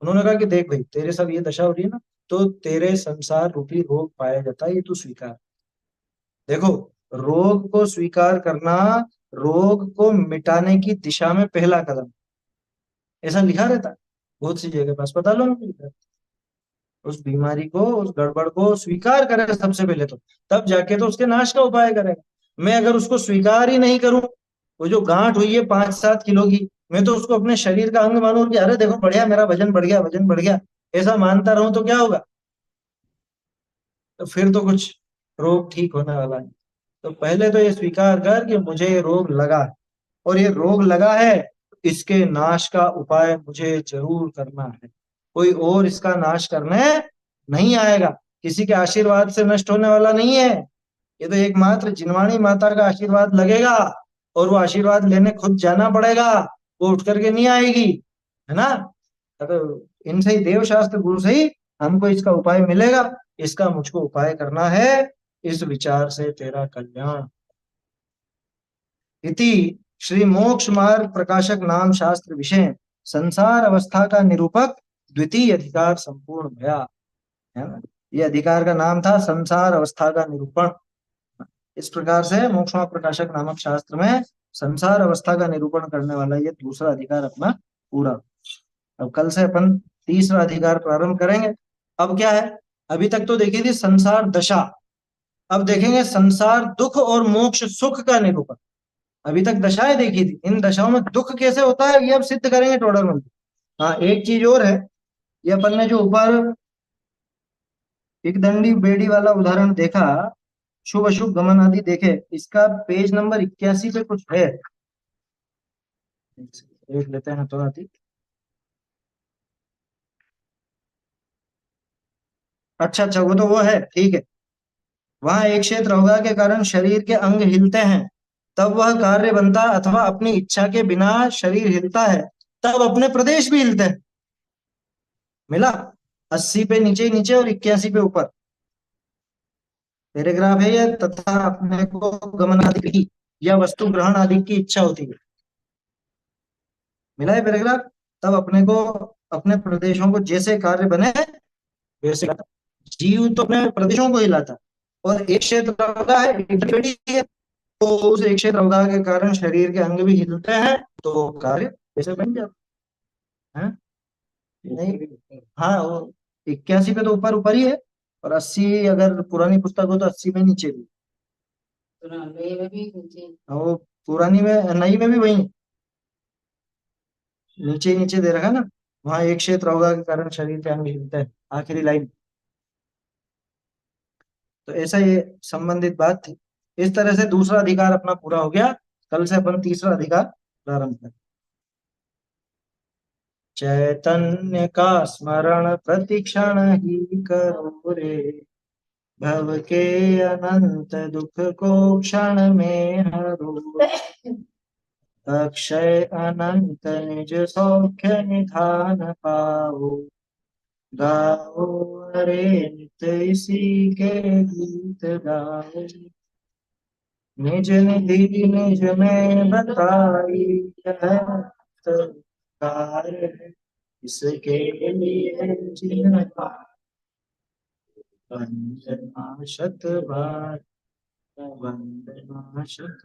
उन्होंने कहा कि देख भाई, तेरे सब ये दशा हो रही है ना, तो तेरे संसार रूपी रोग पाया जाता है, ये तू स्वीकार। देखो, रोग को स्वीकार करना रोग को मिटाने की दिशा में पहला कदम, ऐसा लिखा रहता है बहुत सी जगह पर, अस्पतालों में भी लिखा रहता है। उस बीमारी को, उस गड़बड़ को स्वीकार करे सबसे पहले, तो तब जाके तो उसके नाश का उपाय करेगा। मैं अगर उसको स्वीकार ही नहीं करूं, वो जो गांठ हुई है 5-7 किलो की, मैं तो उसको अपने शरीर का अंग मानूं कि अरे देखो बढ़िया, मेरा वजन बढ़ गया, वजन बढ़ गया, ऐसा मानता रहूं तो क्या होगा? तो फिर तो कुछ रोग ठीक होने वाला नहीं। तो पहले तो ये स्वीकार कर कि मुझे ये रोग लगा है, और ये रोग लगा है, इसके नाश का उपाय मुझे जरूर करना है। कोई और इसका नाश करने नहीं आएगा, किसी के आशीर्वाद से नष्ट होने वाला नहीं है। ये तो एकमात्र जिनवाणी माता का आशीर्वाद लगेगा, और वो आशीर्वाद लेने खुद जाना पड़ेगा, वो उठ करके नहीं आएगी, है ना? तो इनसे ही, देव शास्त्र गुरु से ही हमको इसका उपाय मिलेगा। इसका मुझको उपाय करना है, इस विचार से तेरा कल्याण। इति श्री मोक्ष मार्ग प्रकाशक नाम शास्त्र विषय संसार अवस्था का निरूपक द्वितीय अधिकार संपूर्ण भया, है ना? ये अधिकार का नाम था संसार अवस्था का निरूपण। इस प्रकार से मोक्ष मार्ग प्रकाशक नामक शास्त्र में संसार अवस्था का निरूपण करने वाला ये दूसरा अधिकार अपना पूरा। अब कल से अपन तीसरा अधिकार प्रारंभ करेंगे। अब क्या है? अभी तक तो देखी थी संसार दशा, अब देखेंगे संसार दुख और मोक्ष सुख का निरूपण। अभी तक दशाएं देखी थी, इन दशाओं में दुख कैसे होता है ये अब सिद्ध करेंगे टोडर मंत्र। हाँ, एक चीज और है, ये अपन ने जो ऊपर एक दंडी बेड़ी वाला उदाहरण देखा, शुभ अशुभ गमन आदि देखे, इसका पेज नंबर 81 पे कुछ है, देख लेते हैं तुरंत ही। अच्छा अच्छा, वो तो वो है, ठीक है। वहां एक क्षेत्र होगा के कारण शरीर के अंग हिलते हैं, तब वह कार्य बनता, अथवा अपनी इच्छा के बिना शरीर हिलता है, तब अपने प्रदेश भी हिलते हैं। मिला? 80 पे नीचे नीचे और 81 पे ऊपर पैराग्राफ है ये। तथा अपने को गमन आदि की या वस्तु ग्रहण आदि की इच्छा होती है। मिला है पैराग्राफ? तब अपने को अपने प्रदेशों को जैसे कार्य बने वैसे हिलाता। जीव तो अपने प्रदेशों को हिलाता है, और एक क्षेत्र होगा है, एक पेड़ी है, तो उस एक क्षेत्र होगा के कारण शरीर के अंग भी हिलते हैं, तो वो कार्य वैसे बन जाता है। नहीं, हाँ, वो 81 पे तो ऊपर ऊपर ही है, और 80 अगर पुरानी पुस्तक हो तो 80 में नीचे भी। में भी नीचे। वो पुरानी में, नई में भी वही है। नीचे नीचे दे रखा है ना, वहां एक क्षेत्र होगा के कारण शरीर के अंग हिलते हैं, आखिरी लाइन। तो ऐसा ये संबंधित बात थी। इस तरह से दूसरा अधिकार अपना पूरा हो गया। कल से अपन तीसरा अधिकार प्रारंभ करें। चैतन्य का स्मरण प्रतिक्षण ही करो रे, भव के अनंत दुख को क्षण में हरो, अक्षय अनंत निज सौख्य निधान पाओ, गाओ अरे नित इसी के गीत गाओ, निज निधि निज में बताई यह कार्य, इसके लिए जिन वंदना शत बार, वंदना शत